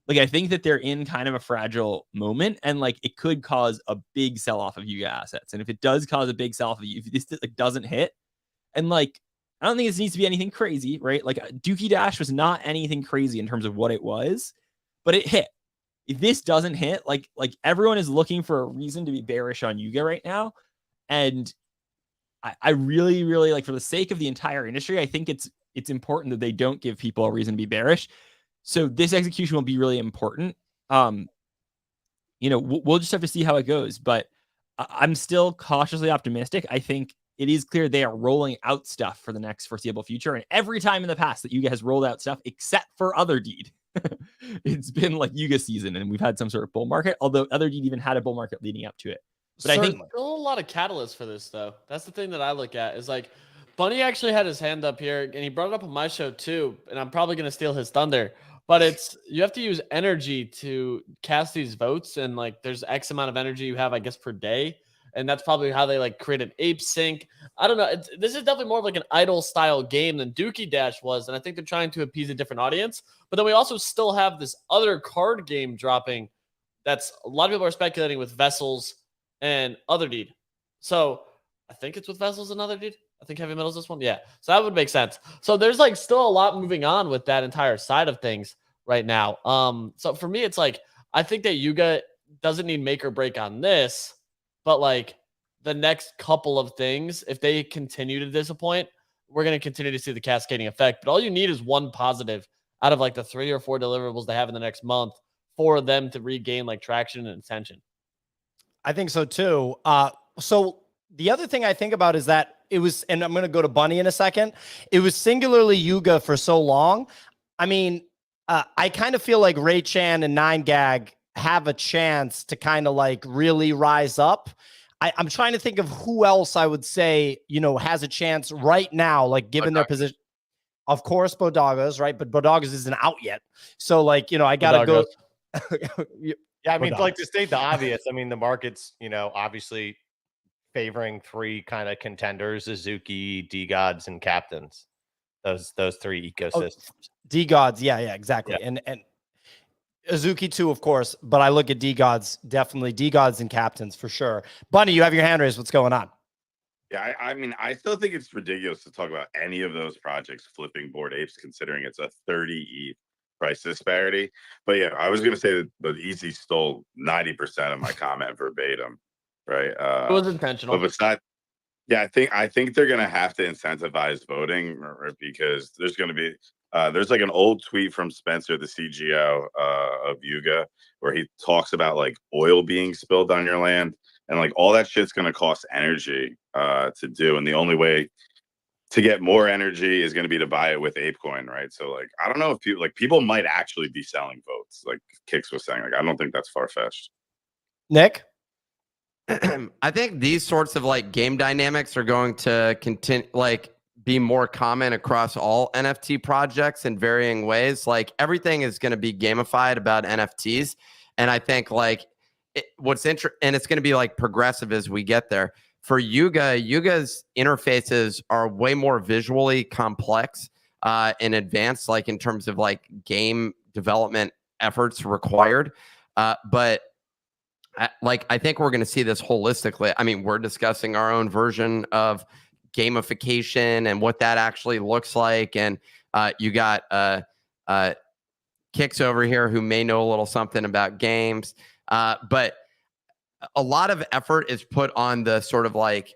like, I think that they're in kind of a fragile moment, and like it could cause a big sell off of Yuga assets. And if it does cause a big sell off of you, if this like doesn't hit, and like I don't think this needs to be anything crazy, right? Like Dookie Dash was not anything crazy in terms of what it was, but it hit. If this doesn't hit, like everyone is looking for a reason to be bearish on Yuga right now, and I really, really like for the sake of the entire industry, I think it's important that they don't give people a reason to be bearish. So this execution will be really important. We'll just have to see how it goes, but I'm still cautiously optimistic. I think it is clear they are rolling out stuff for the next foreseeable future. And every time in the past that Yuga has rolled out stuff, except for Other Deed, it's been like Yuga season and we've had some sort of bull market, although Other Deed even had a bull market leading up to it. But I think still a lot of catalysts for this, though. That's the thing that I look at is like Bunny actually had his hand up here and he brought it up on my show too. And I'm probably going to steal his thunder. But you have to use energy to cast these votes, and like there's X amount of energy you have, I guess, per day, and that's probably how they like create an ape sync. I don't know. This is definitely more of like an idle style game than Dookie Dash was, and I think they're trying to appease a different audience. But then we also still have this other card game dropping. That's a lot of people are speculating with Vessels and Other Deed. So I think it's with Vessels and Other Deed. I think Heavy Metal's this one. Yeah. So that would make sense. So there's like still a lot moving on with that entire side of things right now. So for me, it's like, I think that Yuga doesn't need make or break on this, but like the next couple of things, if they continue to disappoint, we're going to continue to see the cascading effect. But all you need is one positive out of like the 3 or 4 deliverables they have in the next month for them to regain like traction and attention. I think so too. So the other thing I think about is that it was, and I'm going to go to Bunny in a second. It was singularly Yuga for so long. I mean, I kind of feel like Ray Chan and 9gag have a chance to kind of like really rise up. I'm trying to think of who else I would say, has a chance right now, like given their position. Of course, BoDoggos, right? But BoDoggos isn't out yet. So like, I got to go. Yeah, I mean, like to state the obvious, I mean, the market's, obviously favoring 3 kind of contenders: Suzuki, D-Gods, and Captains. Those 3 ecosystems. D-Gods, yeah, exactly. Yeah. And Azuki too, of course, but I look at D-Gods, definitely D-Gods and captains for sure. Bunny, you have your hand raised. What's going on? Yeah, I mean, I still think it's ridiculous to talk about any of those projects flipping Bored Apes, considering it's a 30 ETH price disparity. But yeah, I was going to say that Easy stole 90% of my comment verbatim, right? It was intentional. But besides, yeah, I think they're going to have to incentivize voting, because there's going to be there's like an old tweet from Spencer, the CGO of Yuga, where he talks about like oil being spilled on your land. And like all that shit's going to cost energy to do. And the only way to get more energy is going to be to buy it with ApeCoin, right? So like, I don't know if people might actually be selling votes, like Kix was saying. Like, I don't think that's far-fetched. Nick? I think these sorts of like game dynamics are going to continue, like be more common across all NFT projects in varying ways. Like everything is going to be gamified about NFTs. And I think like, and it's going to be like progressive as we get there. For Yuga's interfaces are way more visually complex in advance, like in terms of like game development efforts required. But I think we're going to see this holistically. I mean, we're discussing our own version of gamification and what that actually looks like. And you got Kix over here who may know a little something about games. But a lot of effort is put on the sort of like,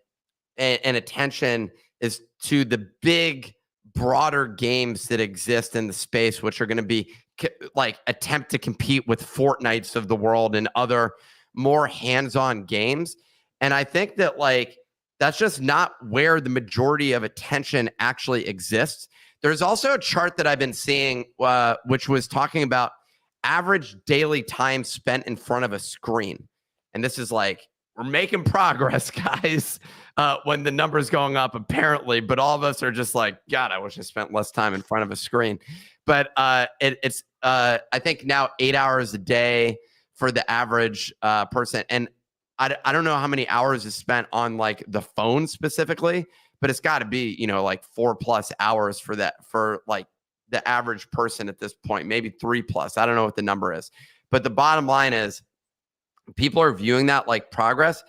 and attention is to the big, broader games that exist in the space, which are going to be like attempt to compete with Fortnites of the world and other more hands-on games. And I think that like, that's just not where the majority of attention actually exists. There's also a chart that I've been seeing, which was talking about average daily time spent in front of a screen. And this is like, we're making progress, guys, when the number's going up, apparently. But all of us are just like, God, I wish I spent less time in front of a screen. But it's I think now 8 hours a day for the average person. And I don't know how many hours is spent on like the phone specifically, but it's got to be, like 4+ hours for that, for like the average person at this point, maybe 3+. I don't know what the number is. But the bottom line is people are viewing that like progress,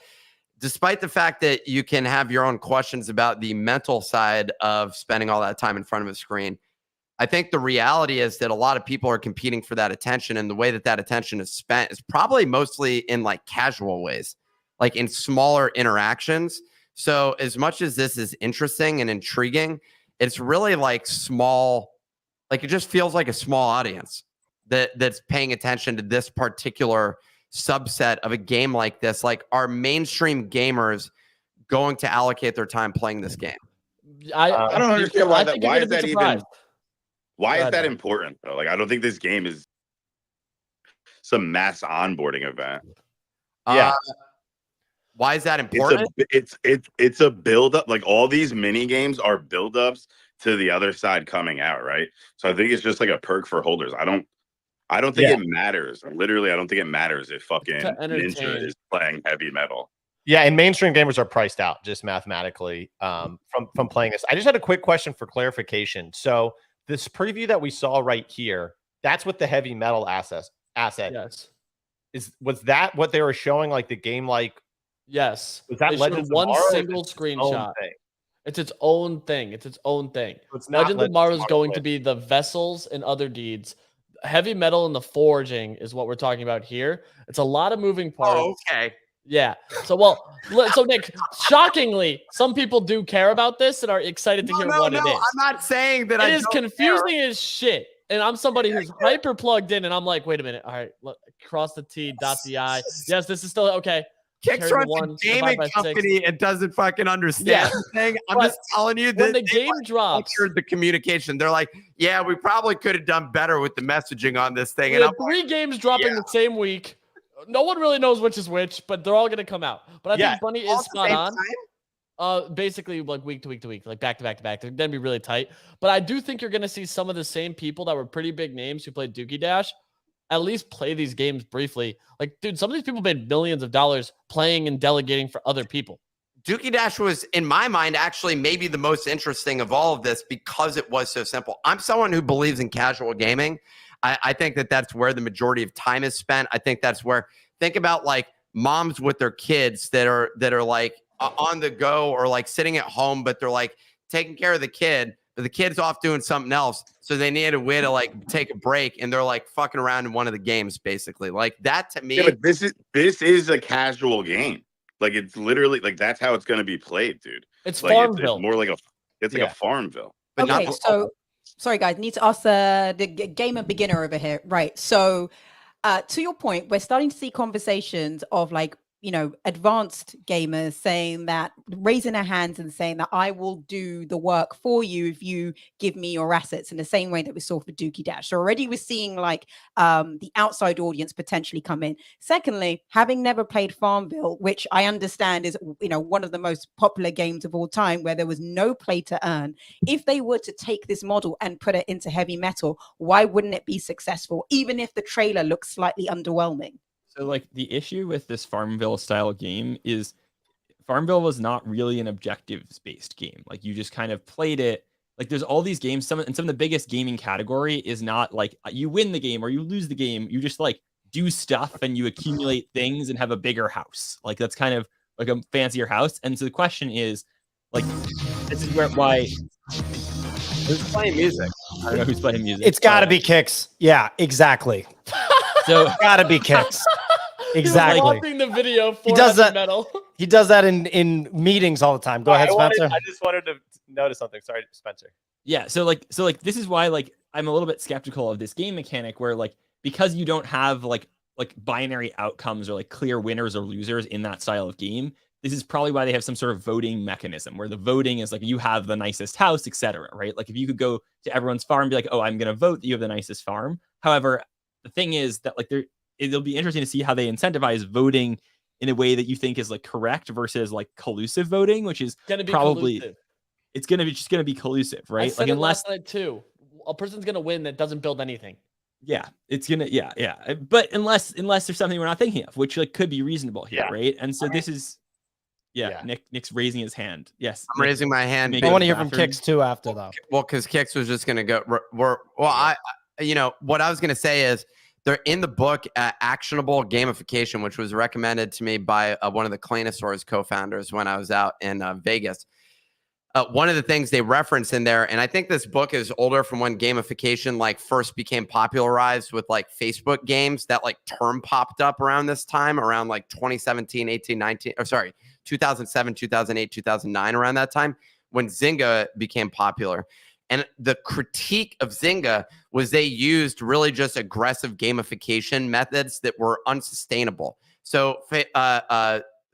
despite the fact that you can have your own questions about the mental side of spending all that time in front of a screen. I think the reality is that a lot of people are competing for that attention, and the way that that attention is spent is probably mostly in like casual ways, like in smaller interactions. So as much as this is interesting and intriguing, it's really like small, like it just feels like a small audience that's paying attention to this particular subset of a game like this. Like, are mainstream gamers going to allocate their time playing this game? I don't understand why that. Why is that surprised. even? Why is that important though? Like, I don't think this game is some mass onboarding event. Yeah. Why is that important? It's a build up. Like all these mini games are build ups to the other side coming out, right? So I think it's just like a perk for holders. I don't think it matters. Literally, I don't think it matters if fucking Ninja is playing heavy metal. Yeah, and mainstream gamers are priced out just mathematically from playing this. I just had a quick question for clarification. So this preview that we saw right here, that's what the heavy metal asset. Yes. Was that what they were showing, like the game like? Yes. Was that Legends one single screenshot? It's its own thing. It's its own thing. So it's not Legends of Tomorrow is going to be the vessels and other deeds. Heavy metal and the forging is what we're talking about here. It's a lot of moving parts. Oh, okay. Yeah. So Nick, shockingly, some people do care about this and are excited to hear what it is. I'm not saying that it is confusing as shit. And I'm somebody who's hyper plugged in, and I'm like, wait a minute. All right, look, cross the T, dot the I. Yes, this is still okay. Kix runs a gaming company and doesn't fucking understand the thing. I'm just telling you that when the game drops, the communication. They're like, yeah, we probably could have done better with the messaging on this thing. We had 3 games dropping the same week. No one really knows which is which, but they're all going to come out. But I think Bunny is spot on. Basically, like week to week to week, like back to back to back. They're going to be really tight. But I do think you're going to see some of the same people that were pretty big names who played Dookie Dash at least play these games briefly. Like, dude, some of these people made millions of dollars playing and delegating for other people. Dookie Dash was, in my mind, actually maybe the most interesting of all of this because it was so simple. I'm someone who believes in casual gaming. I think that that's where the majority of time is spent. I think that's where, think about like moms with their kids that are like on the go or like sitting at home, but they're like taking care of the kid, but the kid's off doing something else. So they need a way to like take a break, and they're like fucking around in one of the games, basically. Like that to me. Yeah, but this is a casual game. Like it's literally like that's how it's going to be played, dude. It's Like Farmville. it's more like it's like Yeah. a Farmville. But Okay, not so sorry guys, need to ask the gamer beginner over here. Right. So to your point, we're starting to see conversations of like, you know, advanced gamers saying that, raising their hands and saying that I will do the work for you if you give me your assets, in the same way that we saw for Dookie Dash. So already we're seeing like the outside audience potentially come in. Secondly, having never played Farmville, which I understand is, you know, one of the most popular games of all time, where there was no play to earn. If they were to take this model and put it into heavy metal, why wouldn't it be successful, even if the trailer looks slightly underwhelming? So like the issue with this Farmville style game is Farmville was not really an objectives based game. Like you just kind of played it. Like there's all these games, some of the biggest gaming category is not like you win the game or you lose the game. You just like do stuff and you accumulate things and have a bigger house. Like that's kind of like a fancier house. And so the question is like, this is why who's playing music? I don't know who's playing music. It's got to be Kicks. Yeah, exactly. So Got to be Kicks. He was Exactly. watching the video for He does that. metal. He does that in meetings all the time. Go ahead, Spencer. I just wanted to notice something. Sorry, Spencer. Yeah, so like this is why like I'm a little bit skeptical of this game mechanic where like because you don't have like binary outcomes or like clear winners or losers in that style of game, this is probably why they have some sort of voting mechanism where the voting is like you have the nicest house, etc. Right? Like if you could go to everyone's farm and be like, oh, I'm gonna vote that you have the nicest farm. However, the thing is that like it'll be interesting to see how they incentivize voting in a way that you think is like correct versus like collusive voting, which is Gonna be probably collusive. it's gonna be collusive, I right? said Like it unless last night too. A person's gonna win that doesn't build anything. yeah, it's gonna yeah. But unless there's something we're not thinking of, which like could be reasonable here, Yeah. right? And so this is Yeah. Nick's raising his hand. Yes, I'm raising my hand. Make I it want to hear from bathroom. Kicks too after though. Well, because Kicks was just going to go. You know, what I was going to say is they're in the book, Actionable Gamification, which was recommended to me by one of the Cleanosaurus co-founders when I was out in Vegas. One of the things they reference in there, and I think this book is older from when gamification like first became popularized with like Facebook games. That like term popped up around this time, around like 2017, 18, 19, or sorry, 2007, 2008, 2009, around that time when Zynga became popular. And the critique of Zynga was they used really just aggressive gamification methods that were unsustainable. So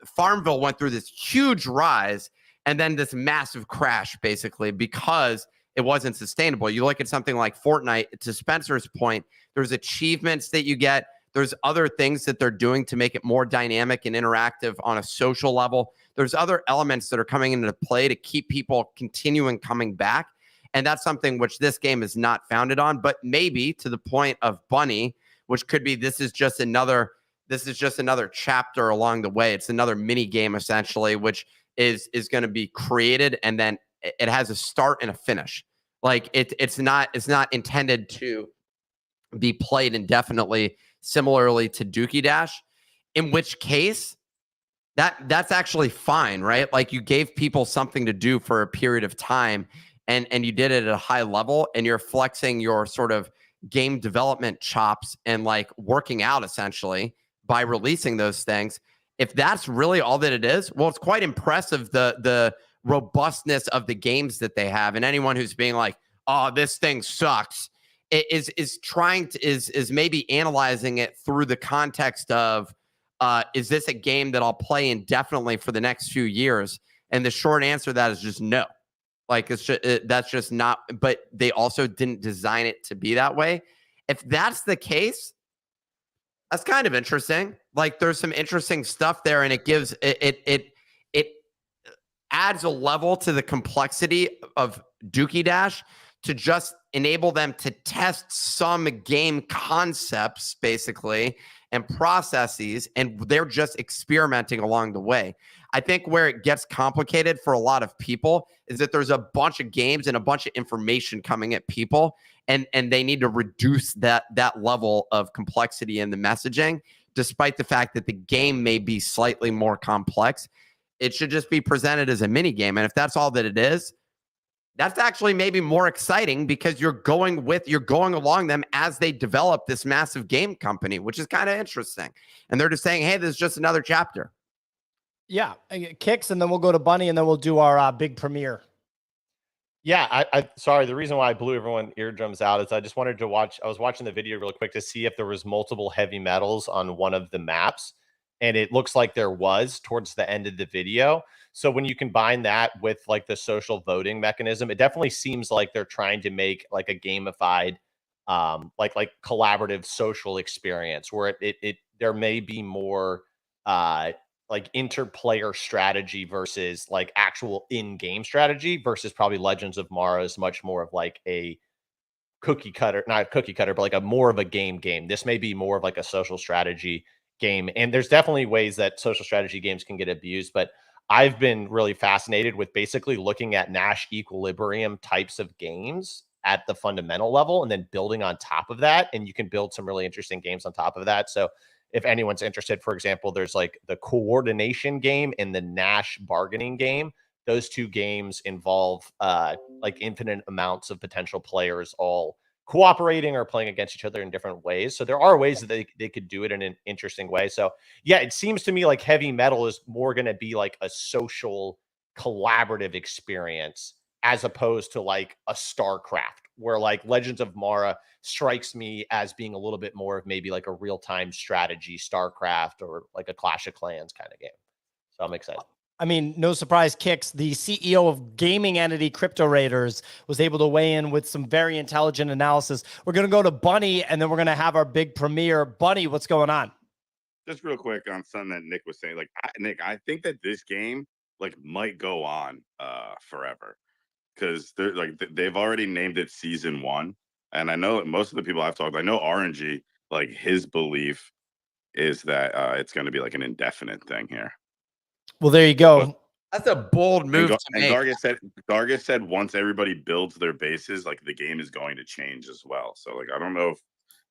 Farmville went through this huge rise and then this massive crash, basically, because it wasn't sustainable. You look at something like Fortnite, to Spencer's point, there's achievements that you get. There's other things that they're doing to make it more dynamic and interactive on a social level. There's other elements that are coming into play to keep people continuing coming back. And that's something which this game is not founded on, but maybe to the point of Bunny, which could be this is just another chapter along the way. It's another mini game essentially, which is going to be created, and then it has a start and a finish. Like it's not intended to be played indefinitely, similarly to Dookie Dash, in which case that's actually fine, right? Like you gave people something to do for a period of time, and you did it at a high level, and you're flexing your sort of game development chops and like working out essentially by releasing those things. If that's really all that it is, well, it's quite impressive, the robustness of the games that they have. And anyone who's being like, oh, this thing sucks, is maybe analyzing it through the context of, is this a game that I'll play indefinitely for the next few years? And the short answer to that is just no. Like that's just not, but they also didn't design it to be that way. If that's the case, that's kind of interesting. Like there's some interesting stuff there, and it gives it adds a level to the complexity of Dookie Dash to just enable them to test some game concepts basically and processes, and they're just experimenting along the way. I think where it gets complicated for a lot of people is that there's a bunch of games and a bunch of information coming at people, and they need to reduce that level of complexity in the messaging, despite the fact that the game may be slightly more complex. It should just be presented as a mini game. And if that's all that it is, that's actually maybe more exciting because you're going along them as they develop this massive game company, which is kind of interesting. And they're just saying, hey, this is just another chapter. Yeah, kicks, and then we'll go to Bunny, and then we'll do our big premiere. Yeah, I sorry. The reason why I blew everyone eardrums out is I just wanted to watch. I was watching the video real quick to see if there was multiple heavy metals on one of the maps, and it looks like there was towards the end of the video. So when you combine that with like the social voting mechanism, it definitely seems like they're trying to make like a gamified, like collaborative social experience where it there may be more like interplayer strategy versus like actual in-game strategy versus probably Legends of Mara is much more of like a cookie cutter, not cookie cutter, but like a more of a game. This may be more of like a social strategy game. And there's definitely ways that social strategy games can get abused, but I've been really fascinated with basically looking at Nash equilibrium types of games at the fundamental level and then building on top of that. And you can build some really interesting games on top of that. So if anyone's interested, for example, there's like the coordination game and the Nash bargaining game. Those two games involve like infinite amounts of potential players all cooperating or playing against each other in different ways. So there are ways that they could do it in an interesting way. So yeah, it seems to me like heavy metal is more going to be like a social collaborative experience as opposed to like a StarCraft, where like Legends of Mara strikes me as being a little bit more of maybe like a real-time strategy StarCraft or like a Clash of Clans kind of game. So I'm excited. I mean, no surprise, Kicks, the CEO of gaming entity Crypto Raiders, was able to weigh in with some very intelligent analysis. We're going to go to Bunny, and then we're going to have our big premiere. Bunny, what's going on? Just real quick on something that Nick was saying. Like, Nick, I think that this game like might go on forever because they're like they've already named it Season 1, and I know most of the people I've talked. I know RNG, like his belief is that it's going to be like an indefinite thing here. Well, there you go. That's a bold move to make. Gargus said once everybody builds their bases, like the game is going to change as well. So like I don't know if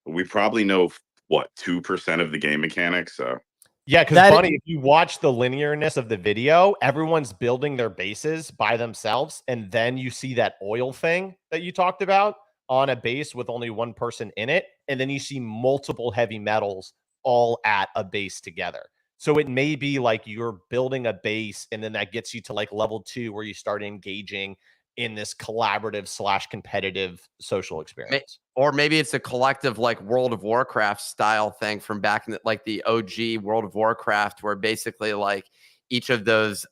we probably know what 2% of the game mechanics. So yeah, because Bunny, if you watch the linearness of the video, everyone's building their bases by themselves, and then you see that oil thing that you talked about on a base with only one person in it, and then you see multiple heavy metals all at a base together. So it may be like you're building a base and then that gets you to like level 2 where you start engaging in this collaborative / competitive social experience. Or maybe it's a collective like World of Warcraft style thing from back in like the OG World of Warcraft, where basically like each of those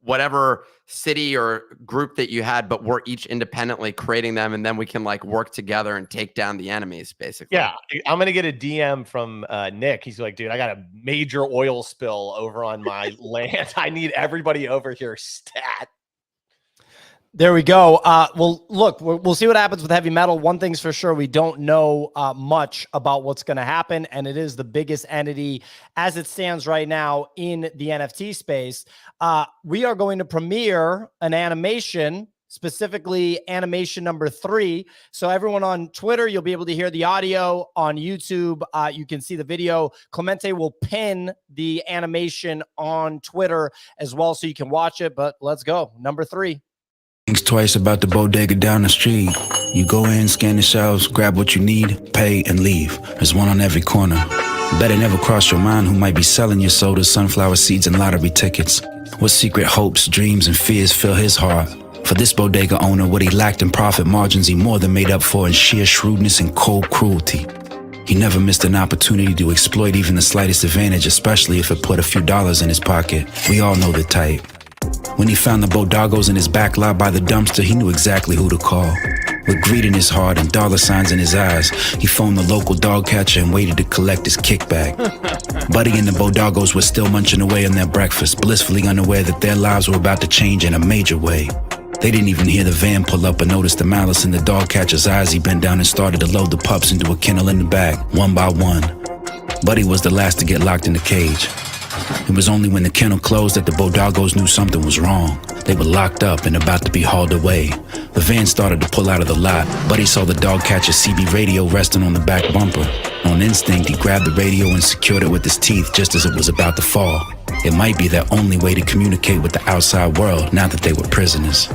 whatever city or group that you had, but we're each independently creating them, and then we can like work together and take down the enemies, basically. Yeah, I'm gonna get a DM from Nick. He's like, dude, I got a major oil spill over on my land. I need everybody over here stat. There we go. Well, look, we'll see what happens with heavy metal. One thing's for sure, we don't know much about what's going to happen, and it is the biggest entity as it stands right now in the NFT space. We are going to premiere an animation, specifically animation number 3. So everyone on Twitter, you'll be able to hear the audio. On YouTube, you can see the video. Clemente will pin the animation on Twitter as well, so you can watch it. But let's go. Number 3. Thinks twice about the bodega down the street. You go in, scan the shelves, grab what you need, pay, and leave. There's one on every corner. Bet it never crossed your mind who might be selling your sodas, sunflower seeds, and lottery tickets. What secret hopes, dreams, and fears fill his heart? For this bodega owner, what he lacked in profit margins, he more than made up for in sheer shrewdness and cold cruelty. He never missed an opportunity to exploit even the slightest advantage, especially if it put a few dollars in his pocket. We all know the type. When he found the BoDoggos in his back lot by the dumpster, he knew exactly who to call. With greed in his heart and dollar signs in his eyes, he phoned the local dog catcher and waited to collect his kickback. Buddy and the BoDoggos were still munching away on their breakfast, blissfully unaware that their lives were about to change in a major way. They didn't even hear the van pull up or notice the malice in the dog catcher's eyes. He bent down and started to load the pups into a kennel in the back, one by one. Buddy was the last to get locked in the cage. It was only when the kennel closed that the BoDoggos knew something was wrong. They were locked up and about to be hauled away. The van started to pull out of the lot. Buddy saw the dog catcher's CB radio resting on the back bumper. On instinct, he grabbed the radio and secured it with his teeth just as it was about to fall. It might be their only way to communicate with the outside world now that they were prisoners.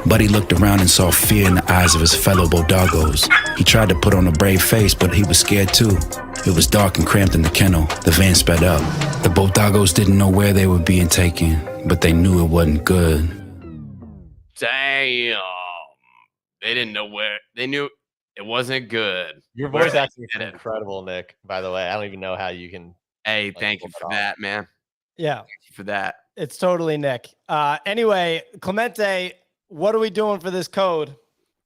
Buddy looked around and saw fear in the eyes of his fellow BoDoggos. He tried to put on a brave face, but he was scared too. It was dark and cramped in the kennel. The van sped up. The BoDoggos didn't know where they were being taken, but they knew it wasn't good. Damn. They didn't know where. They knew it wasn't good. Your voice acting is incredible, Nick, by the way. I don't even know how you can. Hey, thank you for that, man. Yeah. Thank you for that. It's totally Nick. Anyway, Clemente, what are we doing for this code?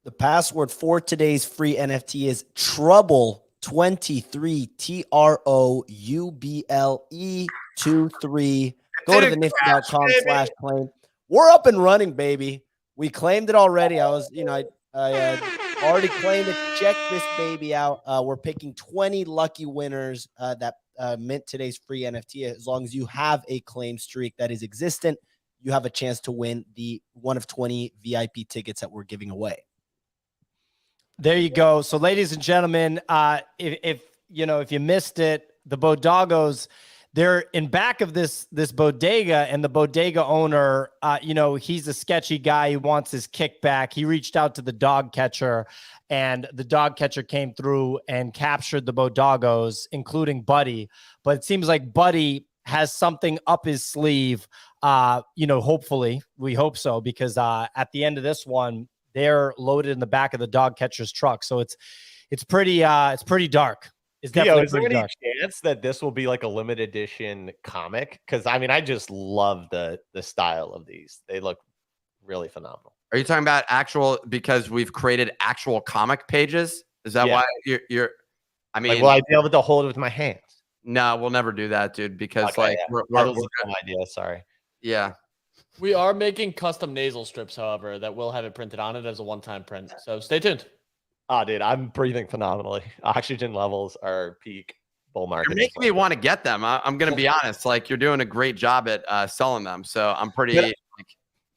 The password for today's free NFT is Trouble23, TROUBLE23. Go to the nifty.com/claim. We're up and running, baby. We claimed it already. I already claimed it. Check this baby out. We're picking 20 lucky winners that mint today's free NFT. As long as you have a claim streak that is existent, you have a chance to win the one of 20 VIP tickets that we're giving away. There you go. So, ladies and gentlemen, if you missed it, the BoDoggos, they're in back of this bodega, and the bodega owner, he's a sketchy guy. He wants his kickback. He reached out to the dog catcher, and the dog catcher came through and captured the BoDoggos, including Buddy. But it seems like Buddy has something up his sleeve. Hopefully, we hope so, because at the end of this one, they're loaded in the back of the dog catcher's truck. So it's pretty dark. It's definitely is there any dark. chance that this will be like a limited edition comic? Because I just love the style of these. They look really phenomenal. Are you talking about actual, because we've created actual comic pages? Is that why you're I mean, will I be able to hold it with my hands? No, we'll never do that, dude, because Okay, we're that was a dumb idea. Sorry. Yeah. We are making custom nasal strips, however, that will have it printed on it as a one-time print. So stay tuned. Oh, dude, I'm breathing phenomenally. Oxygen levels are peak bull market. You're making me want to get them. I'm going to be honest. Like, you're doing a great job at selling them. So I'm pretty.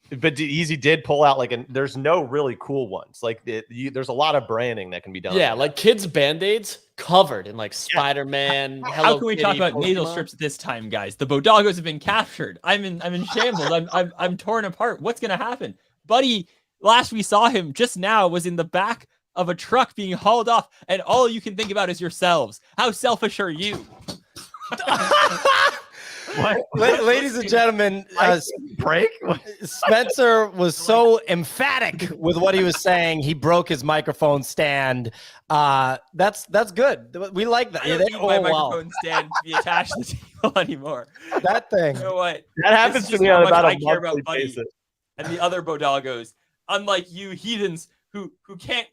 But Easy did pull out there's no really cool ones. Like there's a lot of branding that can be done. Yeah, like kids' Band-Aids covered in like Spider-Man. How can we talk about nasal strips this time, guys? The BoDoggos have been captured. I'm in shambles. I'm torn apart. What's gonna happen? Buddy, last we saw him just now was in the back of a truck being hauled off, and all you can think about is yourselves. How selfish are you? Ladies and gentlemen, Spencer was so emphatic with what he was saying. He broke his microphone stand. That's good. We like that. I don't need my microphone stand to be attached to the table anymore. That thing. You know what? That happens to me on about a monthly basis. And the other BoDoggos, unlike you heathens who can't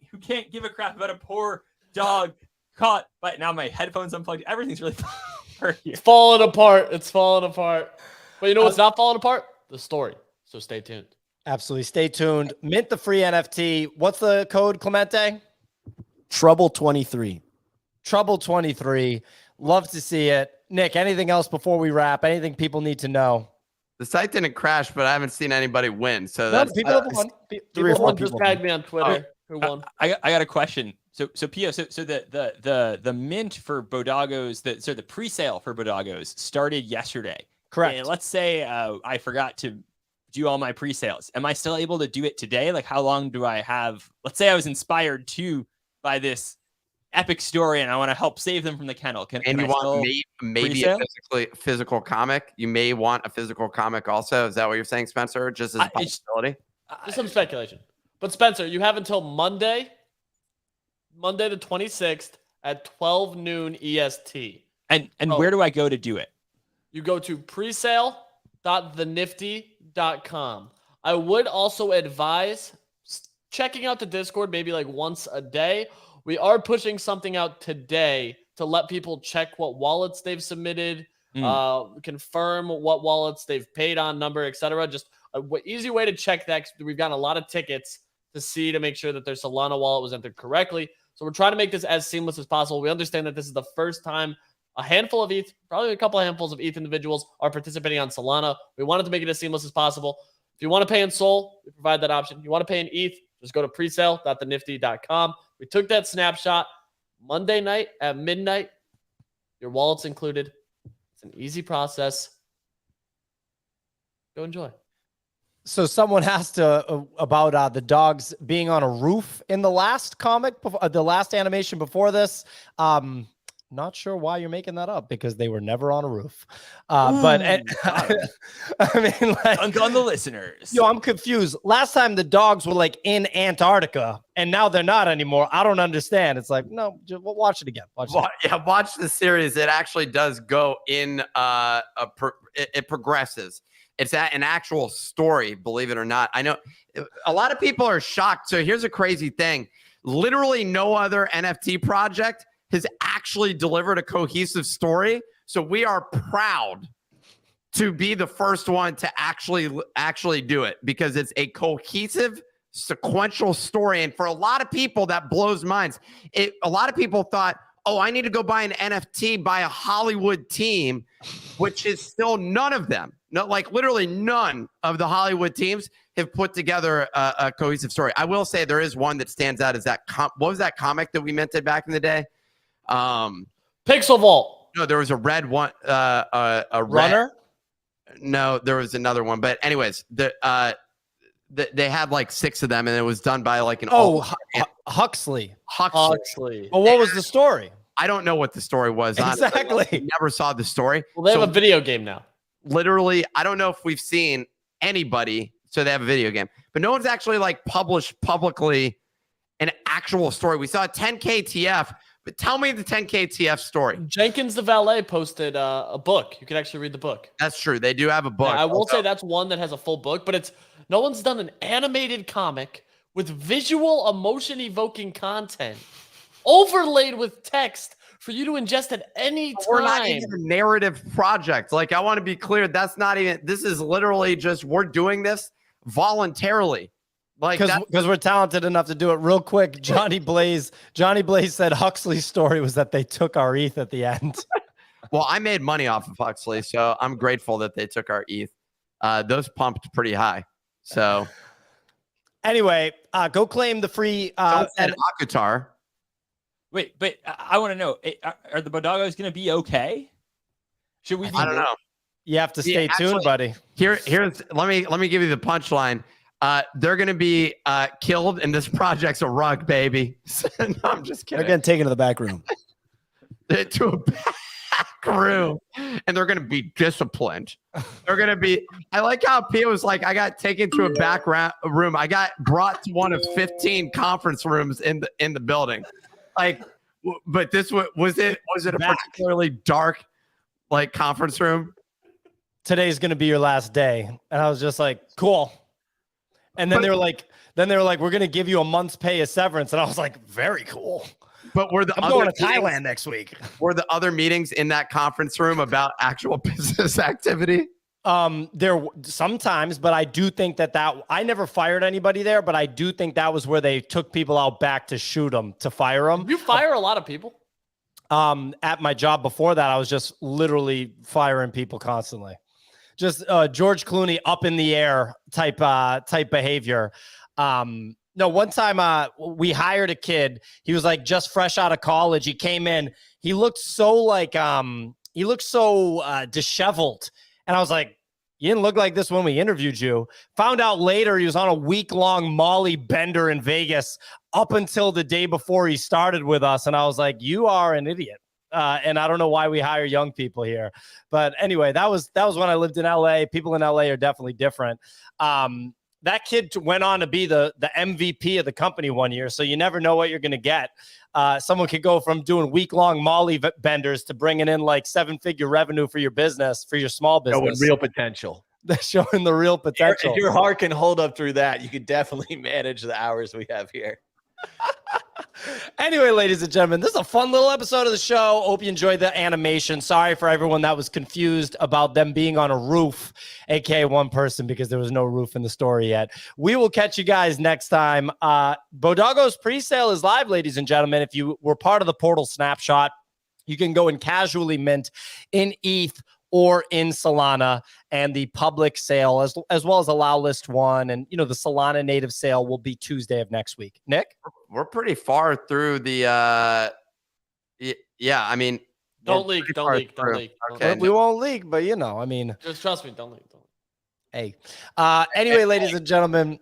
give a crap about a poor dog caught. But now my headphones unplugged. Everything's really. It's falling apart. It's falling apart. But you know what's not falling apart? The story. So stay tuned. Absolutely. Stay tuned. Mint the free NFT. What's the code, Clemente? Trouble23. Trouble23. Love to see it. Nick, anything else before we wrap? Anything people need to know? The site didn't crash, but I haven't seen anybody win. So No, that's people have won. Three or four just tagged me on Twitter. Who won? I got a question. So Pio, so the mint for BoDoggos, the pre-sale for BoDoggos started yesterday. Correct. And let's say I forgot to do all my pre-sales. Am I still able to do it today? Like, how long do I have? Let's say I was inspired by this epic story, and I want to help save them from the kennel. And you want maybe a physical comic? You may want a physical comic also. Is that what you're saying, Spencer? Just as a possibility? Just some speculation. But Spencer, you have until Monday the 26th at 12 noon EST. And where do I go to do it? You go to presale.thenifty.com. I would also advise checking out the Discord maybe like once a day. We are pushing something out today to let people check what wallets they've submitted, confirm what wallets they've paid on, number, etc. Just an easy way to check that. We've gotten a lot of tickets to make sure that their Solana wallet was entered correctly. So we're trying to make this as seamless as possible. We understand that this is the first time A handful of ETH, probably a couple of handfuls of ETH individuals are participating on Solana. We wanted to make it as seamless as possible. If you want to pay in Sol, we provide that option. If you want to pay in ETH, just go to presale.thenifty.com. We took that snapshot Monday night at midnight. Your wallet's included. It's an easy process. Go enjoy. So someone asked about the dogs being on a roof in the last comic, the last animation before this. Not sure why you're making that up because they were never on a roof. But I mean, like, on the listeners. Yo, I'm confused. Last time the dogs were like in Antarctica, and now they're not anymore. I don't understand. It's like, no, just watch it again. Watch the series. It actually does go in. It progresses. It's an actual story, believe it or not. I know a lot of people are shocked. So here's a crazy thing. Literally no other NFT project has actually delivered a cohesive story. So we are proud to be the first one to actually do it because it's a cohesive, sequential story. And for a lot of people, that blows minds. A lot of people thought, oh, I need to go buy an NFT by a Hollywood team, which is still none of them. No, like literally none of the Hollywood teams have put together a cohesive story. I will say there is one that stands out. Is that what was that comic that we minted back in the day? Pixel Vault. No, there was a red one. A Runner. No, there was another one. But anyways, they had like 6 of them, and it was done by like an Huxley. Huxley. Well, what was the story? I don't know what the story was. Exactly. Honestly. Never saw the story. Well, they have a video game now. Literally, I don't know if we've seen anybody. So they have a video game, but no one's actually like published publicly an actual story. We saw a 10K TF, but tell me the 10K TF story. Jenkins the Valet posted a book. You can actually read the book. That's true. They do have a book. Yeah, I will say that's one that has a full book, but no one's done an animated comic with visual emotion evoking content overlaid with text for you to ingest at any time. We're not even a narrative project. Like, I want to be clear. That's not even, this is literally just, we're doing this voluntarily. Like, because we're talented enough to do it real quick. Johnny Blaze said Huxley's story was that they took our ETH at the end. Well, I made money off of Huxley, so I'm grateful that they took our ETH. Those pumped pretty high. So anyway, go claim the free Akatar. Wait, but I want to know: are the BoDoggos going to be okay? Should we? I don't know. You have to stay tuned, buddy. Here's let me give you the punchline. They're going to be killed, and this project's a rug, baby. No, I'm just kidding. They're getting taken to the back room. To a back room, and they're going to be disciplined. They're going to be. I like how Pia was like, I got taken to a back room. I got brought to one of 15 conference rooms in the building. Like, but this was it a particularly dark like conference room? Today's going to be your last day, and I was just like, cool. And then they were like, we're going to give you a month's pay as severance. And I was like, very cool. But I'm going to Thailand next week. Were the other meetings in that conference room about actual business activity? There sometimes, but I do think that I never fired anybody there, but I do think that was where they took people out back to shoot them, to fire them. You fire a lot of people? At my job before that, I was just literally firing people constantly. Just George Clooney up in the air type behavior. No, one time we hired a kid. He was like just fresh out of college. He came in. He looked so disheveled. And I was like, you didn't look like this when we interviewed you. Found out later he was on a week-long Molly bender in Vegas up until the day before he started with us. And I was like, you are an idiot. And I don't know why we hire young people here. But anyway, that was when I lived in LA. People in LA are definitely different. That kid went on to be the MVP of the company one year. So you never know what you're going to get. Someone could go from doing week-long Molly benders to bringing in like 7-figure revenue for your business, for your small business. Showing real potential. Showing the real potential. If your heart can hold up through that, you could definitely manage the hours we have here. Anyway, ladies and gentlemen, this is a fun little episode of the show. Hope you enjoyed the animation. Sorry for everyone that was confused about them being on a roof, aka one person, because there was no roof in the story yet. We will catch you guys next time. BoDoggos pre-sale is live, ladies and gentlemen. If you were part of the portal snapshot, You can go and casually mint in ETH or in Solana, and the public sale as well as allow list 1 and the Solana native sale will be Tuesday of next week. Nick, we're pretty far through the yeah, I mean, Don't leak. Okay. we won't leak, but I mean, Just trust me. Don't leak. hey. Anyway, ladies and gentlemen.